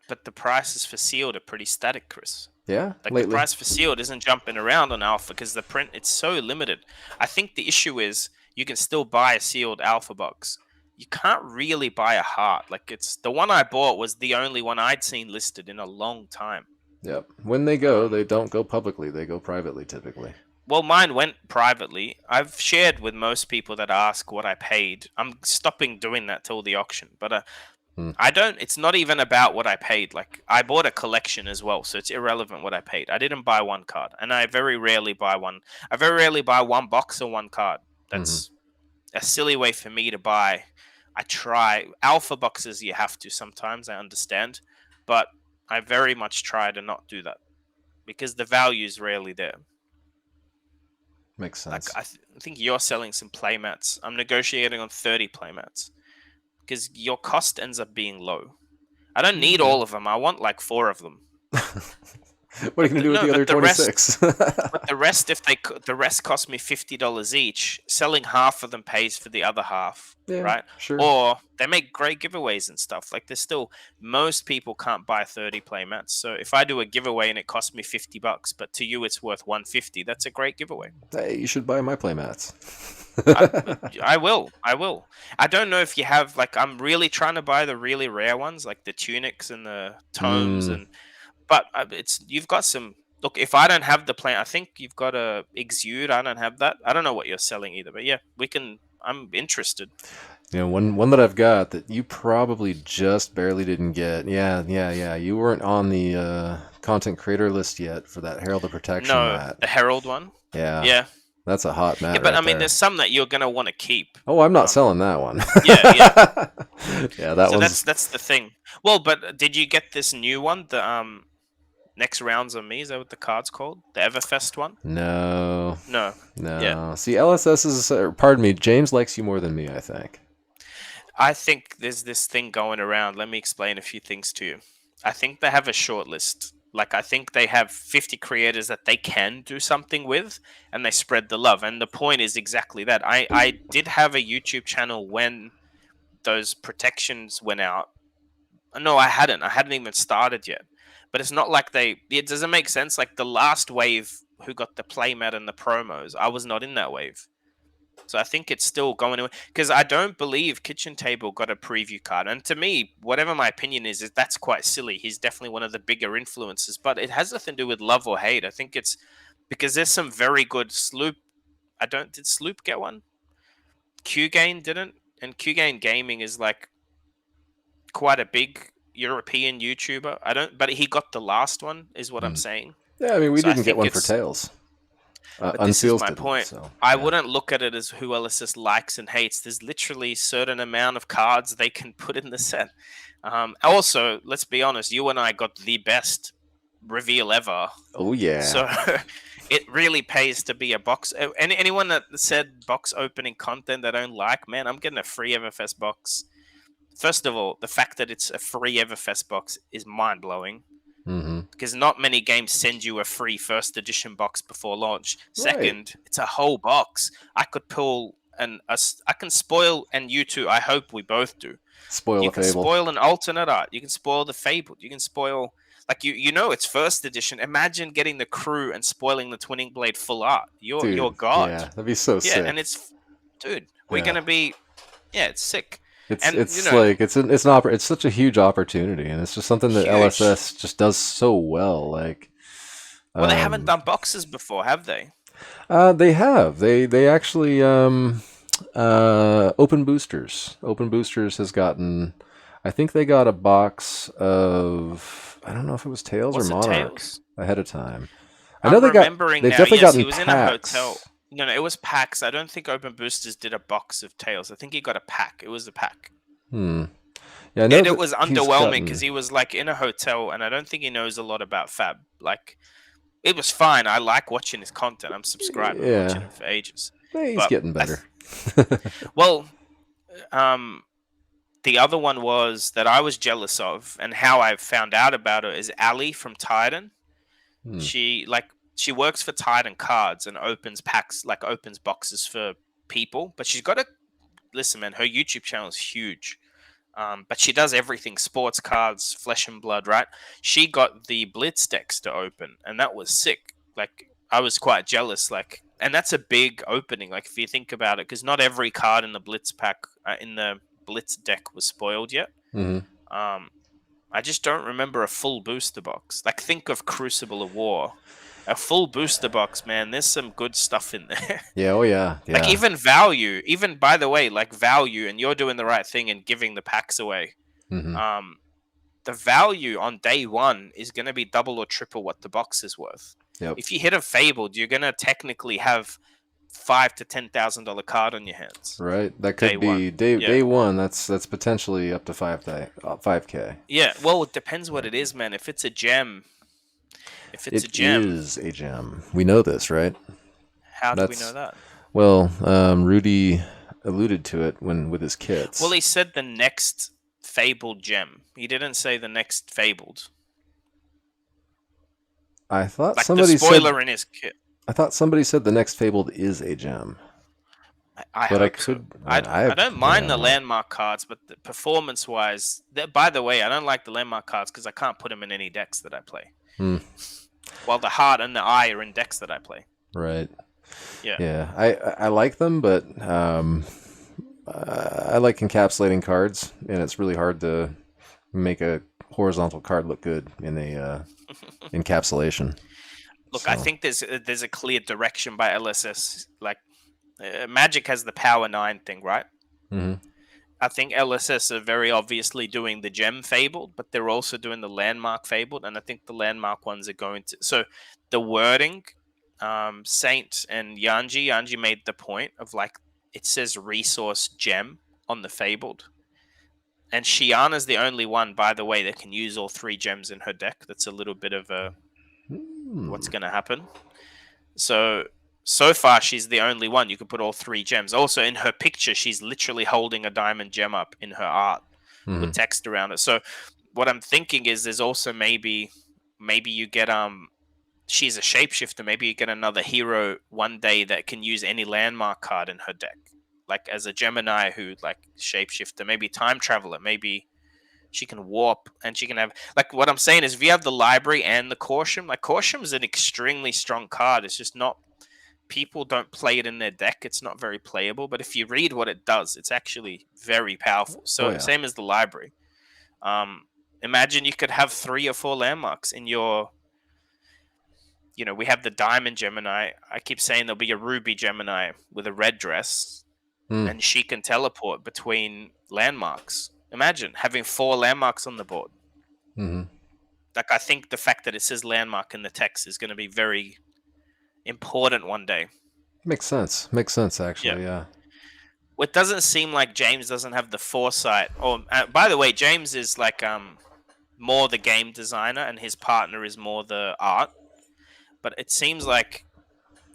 but the prices for sealed are pretty static, Chris. Yeah, Like the lately. price for sealed isn't jumping around on alpha because the print it's so limited. I think the issue is you can still buy a sealed alpha box. You can't really buy a heart. Like it's the one I bought was the only one I'd seen listed in a long time. Yep. When they go, Um, they don't go publicly. They go privately typically. well, mine went privately. I've shared with most people that ask what I paid. I'm stopping doing that till the auction, but Hmm. I don't. It's not even about what I paid. Like I bought a collection as well, so it's irrelevant what I paid. I didn't buy one card, and I very rarely buy one. I very rarely buy one box or one card. Mm-hmm. That's a silly way for me to buy. I try alpha boxes. You have to sometimes. I understand, but I very much try to not do that because the value is rarely there. Makes Like sense. I think you're selling some playmats. I'm negotiating on 30 playmats because your cost ends up being low. I don't need Yeah. all of them. I want like 4 of them. What are you But gonna do with no, the other but the rest, 26? but the rest, if the rest cost me $50 each, selling half of them pays for the other half, Yeah, right? sure. Or they make great giveaways and stuff. Like there's still most people can't buy 30 playmats. So if I do a giveaway and it costs me $50, but to you it's worth 150, that's a great giveaway. Hey, you should buy my playmats. I will. I will. I don't know if you have like I'm really trying to buy the really rare ones, like the tunics and the tomes, Mm, and but it's you've got some. Look, if I don't have the plan, I think you've got a exude. I don't have that. I don't know what you're selling either, but yeah, we can. I'm interested. one that I've got that you probably just barely didn't get. Yeah. You weren't on the content creator list yet for that Herald of Protection No, mat. the Herald one. Yeah, Yeah, that's a hot yeah, mat but I right mean, there's there. some that you're gonna want to keep. Oh, I'm not Um, selling that one. yeah, yeah. Yeah, that So one's that's the thing. Well, but did you get this new one? The next rounds on me. Is that what the card's called? The Everfest one? no, No. Yeah. no. See, LSS is, pardon me, James likes you more than me, I think. I think there's this thing going around. Let me explain a few things to you. I think they have a short list. Like I think they have 50 creators that they can do something with and they spread the love. And the point is exactly that. I did have a YouTube channel when those protections went out. No, I hadn't. I hadn't even started yet. But it's not like they it doesn't make sense. Like the last wave who got the playmat and the promos, I was not in that wave. So I think it's still going to because I don't believe Kitchen Table got a preview card. And to me, whatever my opinion is that's quite silly. He's definitely one of the bigger influences, but it has nothing to do with love or hate. I think it's because there's some very good Sloop. I don't did Sloop get one? Q Gain didn't, and Q Gain Gaming is like quite a big European YouTuber. I don't, but he got the last one, is what I'm Hmm. saying. Yeah, I mean, we So I didn't get think one for it's Tails. But this is Unseals my didn't, point. so I yeah. wouldn't look at it as who LSS likes and hates. There's literally a certain amount of cards they can put in the set. Also, let's be honest, you and I got the best reveal ever. Oh yeah. So it really pays to be a box. Anyone that said box opening content they don't like, man, I'm getting a free Everfest box. First of all, the fact that it's a free Everfest box is mind blowing Mm-hmm. because not many games send you a free first edition box before launch. Right. Second, it's a whole box. I could pull I can spoil, and you too. I hope we both do. Spoil You a can fable. spoil an alternate art. You can spoil the Fabled. You can spoil like you know it's first edition. Imagine getting the crew and spoiling the Twinning Blade full art. You're Dude, God. yeah, that'd be so Yeah, and sick. it's dude. We're Yeah. gonna be yeah. It's sick, It's and it's like it's such a huge opportunity, and it's just something that huge. LSS just does so well. Like, Well, they haven't um, done boxes before, have they? they have they actually open boosters. Open boosters has gotten. I think they got a box of. I don't know if it was Tails or Was it Monarch Tails? ahead of time. I know I'm they got. remembering They've now. definitely Yes, he gotten was in a hotel. packs. No, it was packs. I don't think Open Boosters did a box of Tails. I think he got a pack. It was a pack. Hmm. Yeah, I know And it that was he's underwhelming because gotten. he was like in a hotel, and I don't think he knows a lot about Fab. Like, it was fine. I like watching his content. I'm subscribed. I've been watching Yeah, him for ages. he's But getting better. well, um, the other one was that I was jealous of, and how I found out about it is Ali from Titan. Hmm. She works for Titan Cards and opens packs, like opens boxes for people. But she's got a listen, man. Her YouTube channel is huge. But she does everything: sports cards, flesh and blood. Right? She got the Blitz decks to open, and that was sick. Like I was quite jealous. Like, and that's a big opening. Like if you think about it, because not every card in the Blitz pack in the Blitz deck was spoiled yet. Hmm. Um, I just don't remember a full booster box. Like think of Crucible of War. A full booster box, man. There's some good stuff in there. Yeah. Oh yeah. Like Yeah. even value, even by the way, like value, and you're doing the right thing and giving the packs away. Hmm. Um, the value on day one is going to be double or triple what the box is worth. Yep. If you hit a fabled, you're going to technically have $5,000 to $10,000 card on your hands. Right. That Day could one, be day yeah, day one. That's potentially up to 5K. yeah. Well, it depends what it is, man. If it's a It gem, is a gem. We know this, right? how do we know That's that? well. Rudy alluded to it when with his Well, kits. he said the next fabled gem. He didn't say the next fabled. I thought Like the somebody said. spoiler in his kit. I thought somebody said the next fabled is a gem, I but I hope so. could. I I I don't yeah, I mind the don't know. landmark cards, but the performance wise, by the way, I don't like the landmark cards because I can't put them in any decks that I play. Hmm, While the heart and the eye are in decks that I play. right. Yeah. Yeah, I like them, but I like encapsulating cards, and it's really hard to make a horizontal card look good in a encapsulation. Look, I So, think there's a clear direction by LSS. Like Magic has the Power 9 thing, right? hmm. I think LSS are very obviously doing the gem fabled, but they're also doing the landmark fabled, and I think the landmark ones are going to. So the wording, Saint and Yanji made the point of like it says resource gem on the fabled, and Shiana's the only one, by the way, that can use all three gems in her deck. That's a little bit of a Hmm. what's going to happen. So far she's the only one. You could put all three gems. Also in her picture, she's literally holding a diamond gem up in her art Hmm. with text around it. So what I'm thinking is there's also maybe you get she's a shapeshifter. Maybe you get another hero one day that can use any landmark card in her deck. Like as a Gemini who like shapeshifter, maybe time traveler, maybe she can warp and she can have like what I'm saying is if you have the library and the caution, like caution is an extremely strong card. It's just not people don't play it in their deck. It's not very playable. But if you read what it does, it's actually very powerful. Oh So yeah. same as the library. Um, Imagine you could have 3 or 4 landmarks in your. We have the diamond Gemini. I keep saying there'll be a ruby Gemini with a red dress, Hmm. and she can teleport between landmarks. Imagine having 4 landmarks on the board. Hmm. Like I think the fact that it says landmark in the text is going to be very important one day. Makes sense. Makes sense Yeah. actually. Yeah. It doesn't seem like James doesn't have the foresight. Or by the way, James is like more the game designer, and his partner is more the art. But it seems like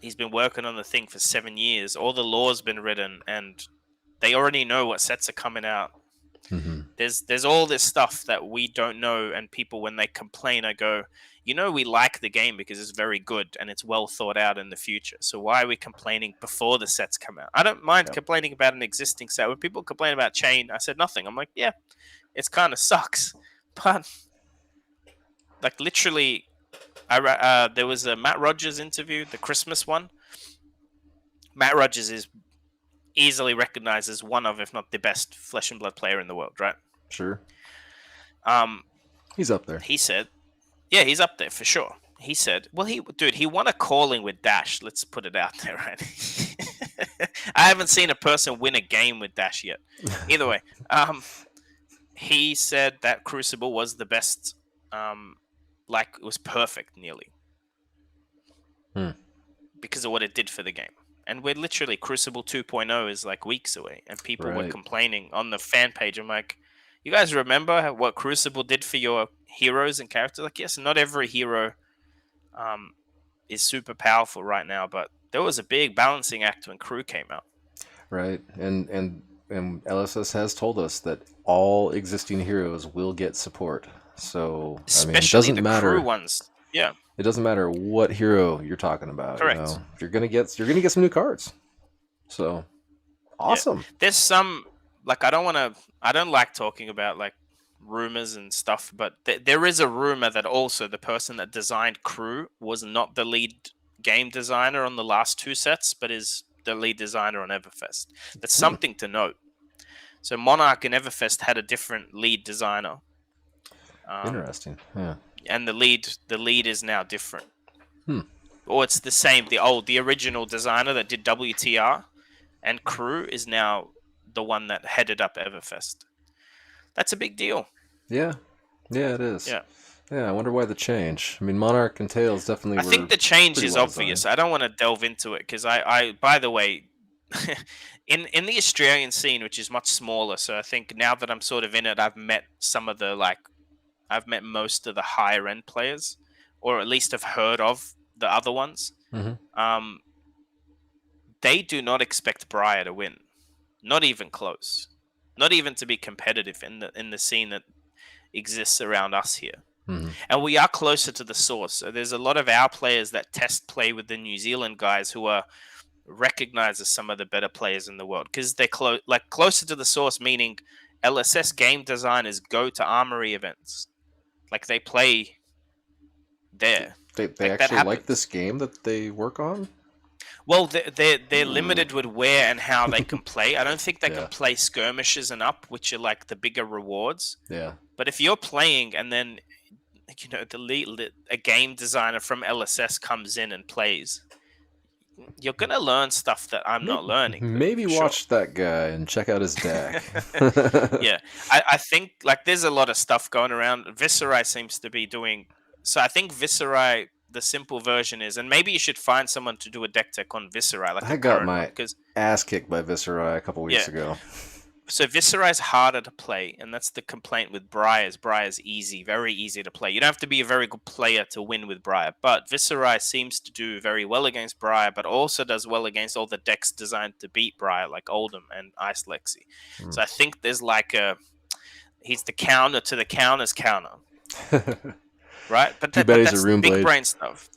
he's been working on the thing for 7 years. All the lore's been written, and they already know what sets are coming out. Hmm. There's all this stuff that we don't know, and people when they complain, I go, we like the game because it's very good and it's well thought out in the future. So why are we complaining before the sets come out? I don't mind Yep. complaining about an existing set. When people complain about Chain, I said nothing. I'm like, yeah, it's kind of sucks, but like literally, there was a Matt Rogers interview, the Christmas one. Matt Rogers is easily recognized as one of, if not the best, flesh and blood player in the world, right? Sure. Um, He's up there. he said, yeah, he's up there for sure. He said, well, he won a calling with Dash. Let's put it out there, right? I haven't seen a person win a game with Dash yet. Either way, he said that Crucible was the best, like it was perfect nearly Hmm. because of what it did for the game. And we're literally Crucible 2.0 is like weeks away, and people were Right. complaining on the fan page. I'm like, you guys remember what Crucible did for your heroes and characters? Like, yes, not every hero um, is super powerful right now, but there was a big balancing act when Crew came out. Right. And and LSS has told us that all existing heroes will get support. So I mean, especially the crew ones. Yeah, it doesn't matter what hero you're talking about. You correct. know, you're gonna get some new cards. So Yeah, awesome. there's some like I don't like talking about like rumors and stuff, but there is a rumor that also the person that designed crew was not the lead game designer on the last two sets, but is the lead designer on Everfest. That's Hmm. something to note. So Monarch and Everfest had a different lead designer, um, Interesting. Yeah. and the lead is now different, Hmm. or it's the same. The original designer that did WTR and crew is now the one that headed up Everfest. That's a big deal. Yeah. Yeah, it is. Yeah. Yeah, I wonder why the change. I mean, Monarch and Tails definitely I think were the change pretty is well designed. obvious. I don't want to delve into it because by the way, in the Australian scene, which is much smaller, so I think now that I'm sort of in it, I've met most of the higher end players, or at least have heard of the other ones. Hmm. Um, they do not expect Briar to win, not even close, not even to be competitive in the scene that exists around us here. Hmm. And we are closer to the source. So there's a lot of our players that test play with the New Zealand guys who are recognized as some of the better players in the world because they're closer to the source, meaning LSS game designers go to Armory events, like they play there, They like that actually like happens. this game that they work on. Well, they're limited with where and how they can play. I don't think they can Yeah. play skirmishes and up, which are like the bigger rewards. Yeah. But if you're playing and then a game designer from LSS comes in and plays, you're gonna learn stuff that I'm not learning Maybe for sure. watch that guy and check out his deck. Yeah, I think like there's a lot of stuff going around. Viserai seems to be doing so. I think Viserai, the simple version is, and maybe you should find someone to do a deck tech on Viserai, like a I got current one, my because ass kicked by Viscera a couple weeks yeah. ago. So Viserai is harder to play, and that's the complaint with Briar. Briar's easy, very easy to play. You don't have to be a very good player to win with Briar, but Viserai seems to do very well against Briar, but also does well against all the decks designed to beat Briar, like Oldham and Ice Lexi. Hmm. So I think there's like he's the counter to the counter's counter, right? But Too bad he's a that's Rune big Blade. brain stuff.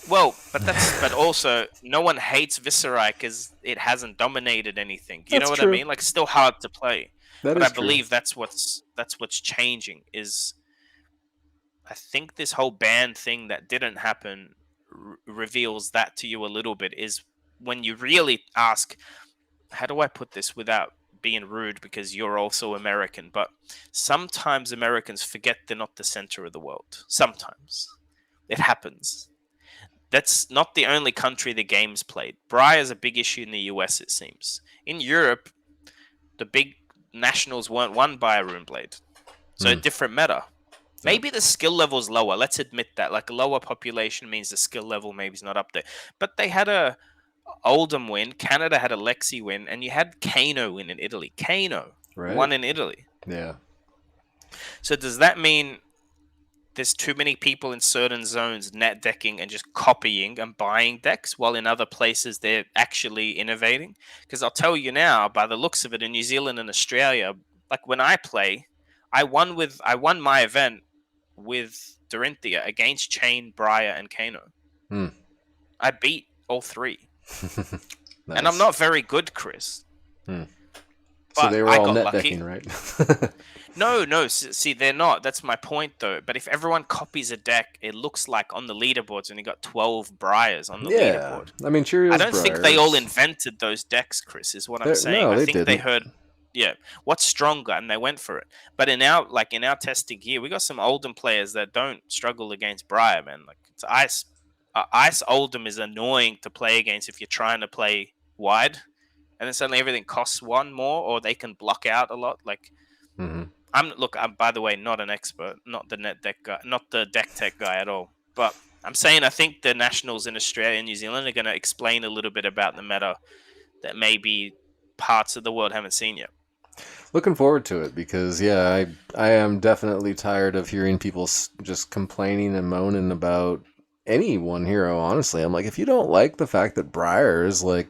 Well, but also no one hates Viserai because it hasn't dominated anything. You know That's what I true. mean? Like it's still hard to play. That But I is true. believe that's what's changing is I think this whole ban thing that didn't happen reveals that to you a little bit is when you really ask, how do I put this without being rude because you're also American, but sometimes Americans forget they're not the center of the world. Sometimes it happens. That's not the only country the game's played. Briar is a big issue in the US, it seems. In Europe, the big nationals weren't won by a Runeblade. So a Hmm. different meta. Yeah. Maybe the skill level's lower. Let's admit that. Like a lower population means the skill level maybe is not up there. But they had a Oldham win. Canada had a Lexi win, and you had Kano win in Italy. Kano Right. won in Italy. Yeah. So does that mean there's too many people in certain zones net decking and just copying and buying decks while in other places they're actually innovating? Because I'll tell you now, by the looks of it, in New Zealand and Australia, like when I play, I won my event with Dorinthia against Chain, Briar, and Kano. Hmm. I beat all three. And I'm Nice. not very good, Chris. Hmm. So But they were I all got net lucky. decking, right? No, no. See, they're not. That's my point, though. But if everyone copies a deck, it looks like on the leaderboards, and you got 12 Briars on the Yeah. leaderboard. I mean, I Cheerios don't think they all Briars. invented those decks, Chris. Is what I'm saying. No, I they think they didn't. heard, yeah, what's stronger, and they went for it. But in our testing here, we got some Oldham players that don't struggle against Briar, man. Like it's Ice. Ice Oldham is annoying to play against if you're trying to play wide, and then suddenly everything costs one more, or they can block out a lot. Like Hmm. I'm by the way not an expert, not the net deck guy, not the deck tech guy at all. But I'm saying I think the nationals in Australia and New Zealand are going to explain a little bit about the meta that maybe parts of the world haven't seen yet. Looking forward to it because yeah, I am definitely tired of hearing people just complaining and moaning about any one hero. Honestly, I'm like, if you don't like the fact that Briar is like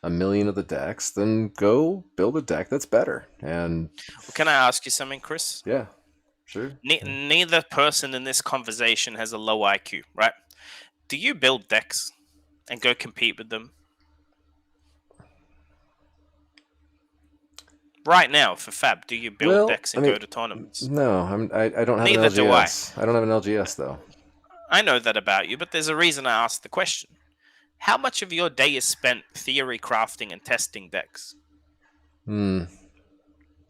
a million of the decks, then go build a deck that's better. And Well, can I ask you something, Chris? yeah, sure. Neither person in this conversation has a low IQ, right? Do you build decks and go compete with them? Right now, for Fab, do you build Well, decks I and mean, go to tournaments? no, I don't have an Neither do I. LGS. I don't have an LGS though. I know that about you, but there's a reason I asked the question. How much of your day is spent theory crafting and testing decks? Hmm,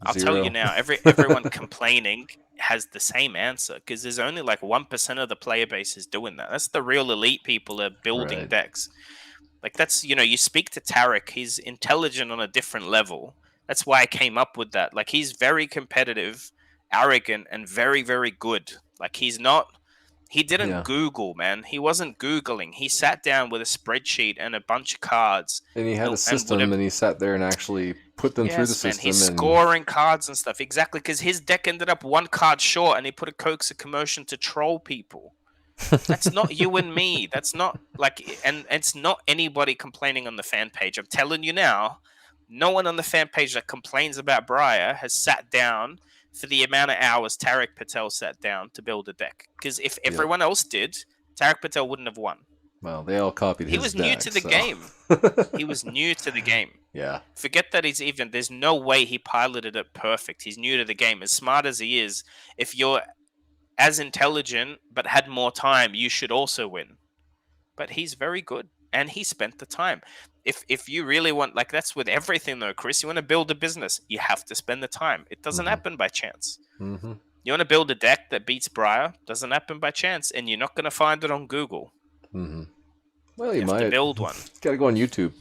I'll tell you zero. now, everyone complaining has the same answer because there's only like 1% of the player base is doing that. That's the real elite people are building Right. decks. Like that's, you speak to Tarek, he's intelligent on a different level. That's why I came up with that. Like he's very competitive, arrogant, and very, very good. Like he didn't Yeah. Google, man. He wasn't Googling. He sat down with a spreadsheet and a bunch of cards And he had a and would system, have. and he sat there and actually put them through the Yes, man. He's system, and scoring cards and stuff. Exactly, because his deck ended up one card short and he put a Coaxer Commotion to troll people. That's not you and me. That's not like, and it's not anybody complaining on the fan page. I'm telling you now, no one on the fan page that complains about Briar has sat down for the amount of hours Tarek Patel sat down to build a deck. Because if yep. everyone else did, Tarek Patel wouldn't have won. Well, they all copied He his was new to deck, the so game. He was new to the game. yeah. Forget that he's even. There's no way he piloted it perfect. He's new to the game. As smart as he is, if you're as intelligent but had more time, you should also win. But he's very good, and he spent the time. If you really want, like that's with everything though, Chris. You want to build a business, you have to spend the time. It doesn't Mm-hmm. happen by chance. Mm-hmm. You want to build a deck that beats Briar, doesn't happen by chance, and you're not going to find it on Google. Mm-hmm. Well, You you have to might. build one. Got to go on YouTube.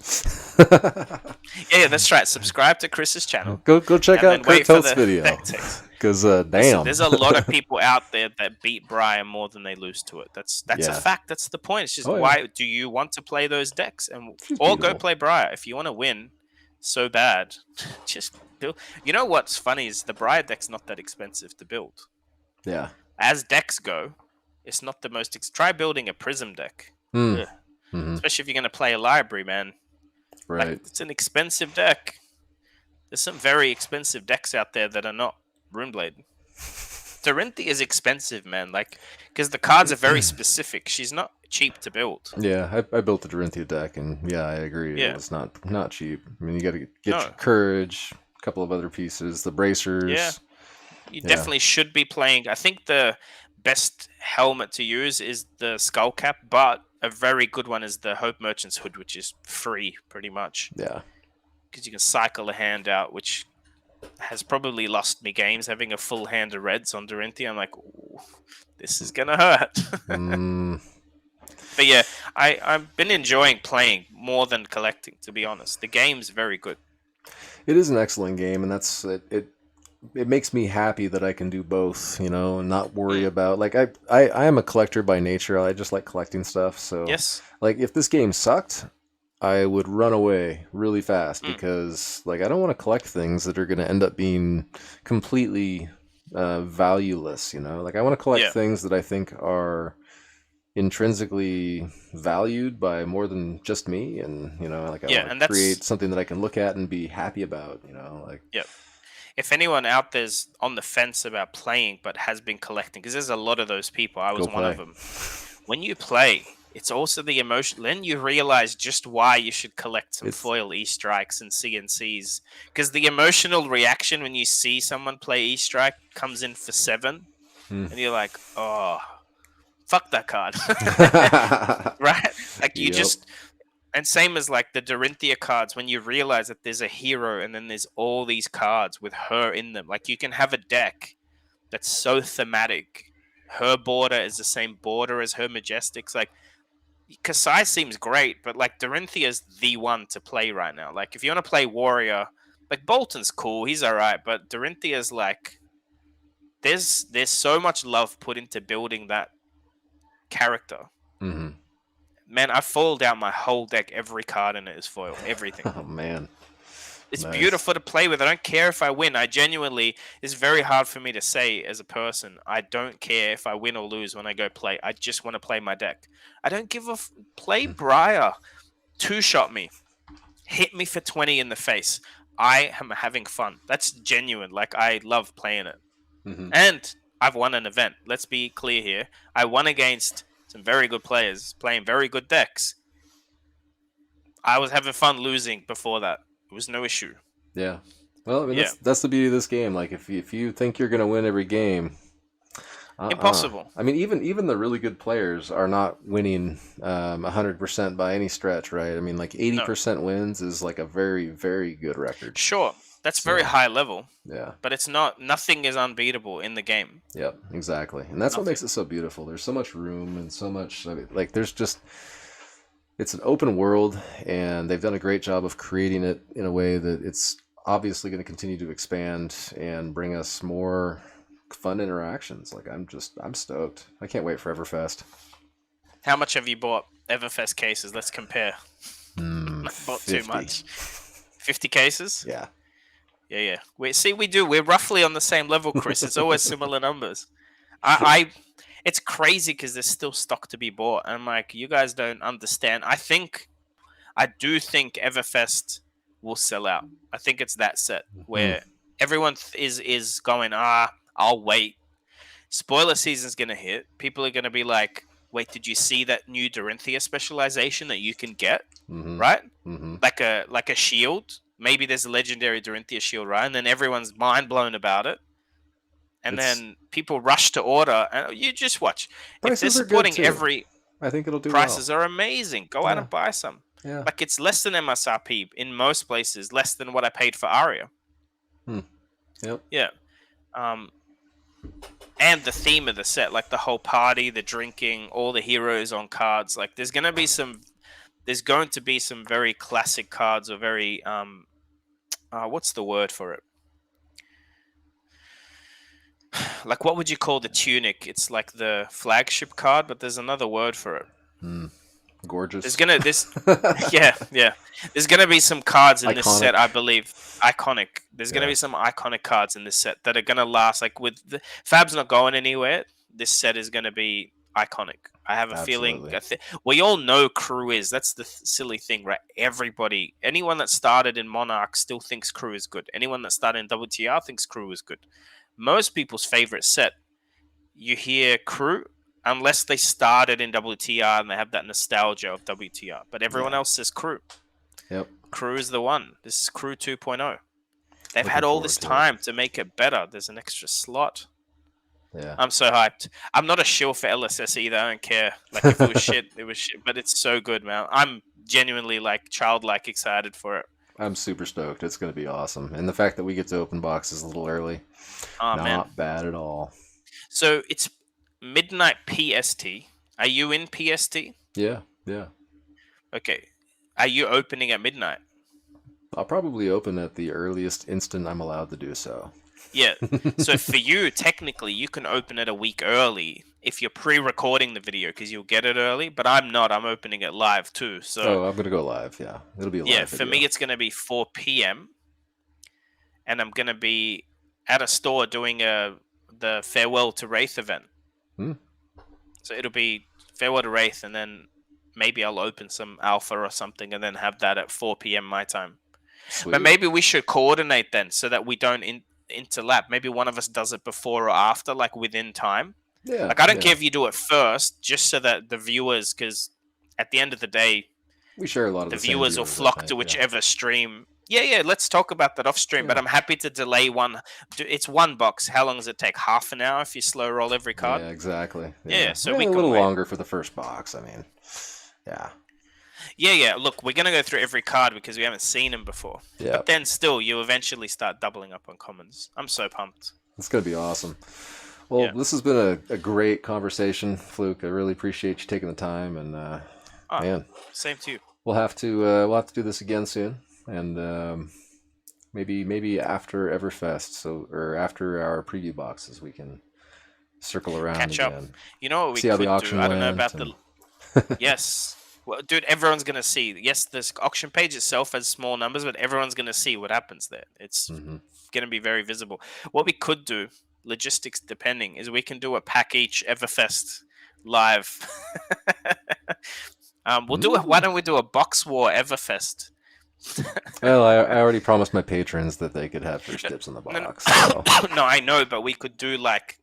Yeah, that's right. Subscribe to Chris's channel, Go check and out then Kurt wait for Toth's the video. deck takes. Because Listen, damn. there's a lot of people out there that beat Brian more than they lose to it. That's a Yeah. fact. That's the point. It's just Oh yeah. why do you want to play those decks She's or go beautiful. play Briar if you want to win so bad? Just build. You know what's funny is the Briar deck's not that expensive to build. Yeah. As decks go, it's not the most. Try building a Prism deck, Mm. Ugh. Mm-hmm. Especially if you're going to play a library, man. Right. Like it's an expensive deck. There's some very expensive decks out there that are not Runeblade. Dorinthia is expensive, man. Like, because the cards are very specific. She's not cheap to build. Yeah, I built the Dorinthia deck, and yeah, I agree. It Yeah. was not cheap. I mean, you got to get No. your courage, a couple of other pieces, the bracers. Yeah. You Yeah. definitely should be playing. I think the best helmet to use is the skull cap, but a very good one is the Hope Merchant's Hood, which is free pretty much. Yeah. Because you can cycle a hand out, which has probably lost me games having a full hand of reds on Dorinthia. I'm like, ooh, this is gonna hurt. Mm, But yeah, I've been enjoying playing more than collecting, to be honest. The game's very good. it is an excellent game, and that's it. It makes me happy that I can do both, and not worry about like I am a collector by nature. I just like collecting stuff. So Yes. like if this game sucked, I would run away really fast Mm. because like I don't want to collect things that are going to end up being completely valueless. Like I want to collect Yeah. things that I think are intrinsically valued by more than just me, and like I Yeah, want and to that's create something that I can look at and be happy about. Like yeah. If anyone out there's on the fence about playing but has been collecting, because there's a lot of those people, I go was one of play. them. When you play, it's also the emotion. Then you realize just why you should collect some It's foil E-strikes and CNCs, because the emotional reaction when you see someone play E-strike comes in for 7, Hmm. and you're like, oh, fuck that card, right? Like you Yep. just. And same as like the Dorinthia cards, when you realize that there's a hero and then there's all these cards with her in them. Like you can have a deck that's so thematic. Her border is the same border as her Majestics. Like Kasai seems great, but like Dorinthia is the one to play right now. Like if you want to play Warrior, like Bolton's cool, he's alright, but Dorinthia's like there's so much love put into building that character. Hmm. Man, I foiled out my whole deck. Every card in it is foil. Everything. Oh man, It's nice. beautiful to play with. I don't care if I win. I genuinely, it's very hard for me to say as a person. I don't care if I win or lose when I go play. I just want to play my deck. I don't give a play Briar. Two-shot me. hit me for 20 in the face. I am having fun. That's genuine. Like, I love playing it. Hmm. And I've won an event. Let's be clear here. I won against some very good players playing very good decks. I was having fun losing before that. It was no issue. Yeah. Well, I mean Yeah. that's the beauty of this game. Like if you think you're gonna win every game, Impossible. I mean, even the really good players are not winning 100% by any stretch, right? I mean, like eighty No. percent wins is like a very very good record. Sure. That's very So high level, yeah, but it's not. Nothing is unbeatable in the game. yep, exactly, and that's what makes Nothing. it so beautiful. There's so much room and so much. I mean, like there's just it's an open world, and they've done a great job of creating it in a way that it's obviously going to continue to expand and bring us more fun interactions. Like I'm stoked. I can't wait for Everfest. How much have you bought Everfest cases? Let's compare. Not bought too 50. much. 50 cases? Yeah. Yeah, yeah. We're roughly on the same level, Chris. It's always similar numbers. I it's crazy because there's still stock to be bought. And I'm like, you guys don't understand. I do think Everfest will sell out. I think it's that set Hmm. where everyone is going, I'll wait. Spoiler season's gonna hit. People are gonna be like, wait, did you see that new Dorinthia specialization that you can get? Hmm. Right? Hmm. Like a shield. Maybe there's a legendary Dorinthia shield, right? And then everyone's mind blown about it. And It's then people rush to order. And you just watch. If they're prices are good supporting too. every I think it'll do well. prices are amazing. Go out Yeah. and buy some. Yeah. Like, it's less than MSRP in most places, less than what I paid for Aria. Hmm. Yep. Yeah. Um, and the theme of the set, like the whole party, the drinking, all the heroes on cards. Like, there's going to be some very classic cards, or very what's the word for it? Like, what would you call the tunic? It's like the flagship card, but there's another word for it. Mm. Gorgeous. This yeah, yeah. There's gonna be some cards in this set, Iconic. I believe. Iconic. There's gonna Yeah. be some iconic cards in this set that are gonna last. Like, with the Fab's not going anywhere. This set is gonna be iconic. I have a feeling. Absolutely. We all know Crew is. That's the silly thing, right? Everybody, anyone that started in Monarch still thinks Crew is good. Anyone that started in WTR thinks Crew is good. Most people's favorite set, you hear Crew, unless they started in WTR and they have that nostalgia of WTR. But everyone Yeah. else says Crew. Yep. Crew is the one. This is Crew 2.0. They've Looking had all forward this to it. time to make it better. There's an extra slot. Yeah. I'm so hyped. I'm not a shill for LSS either. I don't care. Like, if it was shit, it was shit. But it's so good, man. I'm genuinely, like, childlike excited for it. I'm super stoked. It's going to be awesome. And the fact that we get to open boxes a little early, Oh, not man. bad at all. So it's midnight PST. Are you in PST? Yeah. Yeah. Okay. Are you opening at midnight? I'll probably open at the earliest instant I'm allowed to do so. Yeah. So for you, technically, you can open it a week early if you're pre-recording the video, because you'll get it early. But I'm not. I'm opening it live too. So Oh, I'm going to go live. Yeah. It'll be a yeah, live for video. me, it's going to be 4 p.m. and I'm going to be at a store doing the Farewell to Wraith event. Hmm. So it'll be Farewell to Wraith, and then maybe I'll open some alpha or something, and then have that at 4 p.m. my time. Sweet. But maybe we should coordinate then, so that we don't interlap. Maybe one of us does it before or after, like within time. Yeah. Like, I don't yeah. care if you do it first, just so that the viewers, because at the end of the day, We share a lot of the the same viewers will I flock think, to yeah. whichever stream. Yeah, let's talk about that off stream. But Yeah. I'm happy to delay one. It's one box. How long does it take? Half an hour if you slow roll every card? Yeah, exactly. Yeah, so Yeah, we a can little wait. longer for the first box. I mean, yeah. Yeah. Look, we're gonna go through every card because we haven't seen them before. Yeah. But then still, you eventually start doubling up on commons. I'm so pumped. It's going to be awesome. Well, Yeah. this has been a great conversation, Fluke. I really appreciate you taking the time, and Oh, man, same to you. we'll have to do this again soon, and maybe after Everfest, or after our preview boxes, we can circle around Catch up. again. You know what we See how could the auction do? I don't know went, about the. Yes. Well, dude, everyone's gonna see. Yes, this auction page itself has small numbers, but everyone's gonna see what happens there. It's Mhm. gonna be very visible. What we could do, logistics depending, is we can do a pack each Everfest live. We'll do it. Why don't we do a box war Everfest? Well, I already promised my patrons that they could have first No, dibs on the no, box. So. no, I know, but we could do like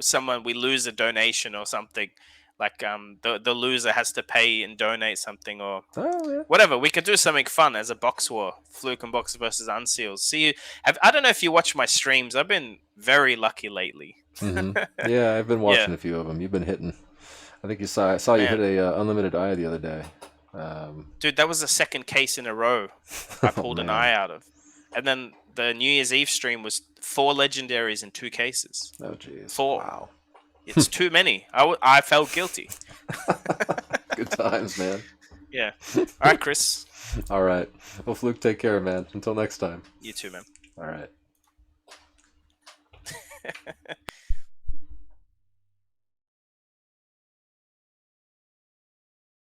someone we lose a donation or something. Like the loser has to pay and donate something or Oh yeah. whatever. We could do something fun as a box war, Fluke and Box versus Unseals. See, I don't know if you watch my streams. I've been very lucky lately. Mm-hmm. Yeah, I've been Yeah, watching a few of them. You've been hitting. I think I saw you hit man, a unlimited eye the other day. dude, that was the second case in a row I Oh pulled an man. eye out of, and then the New Year's Eve stream was 4 legendaries in 2 cases. Oh jeez. 4. Wow. It's too many. I felt guilty. Good times, man. Yeah. All right, Chris. All right. Well, Fluke, take care, man. Until next time. You too, man. All right.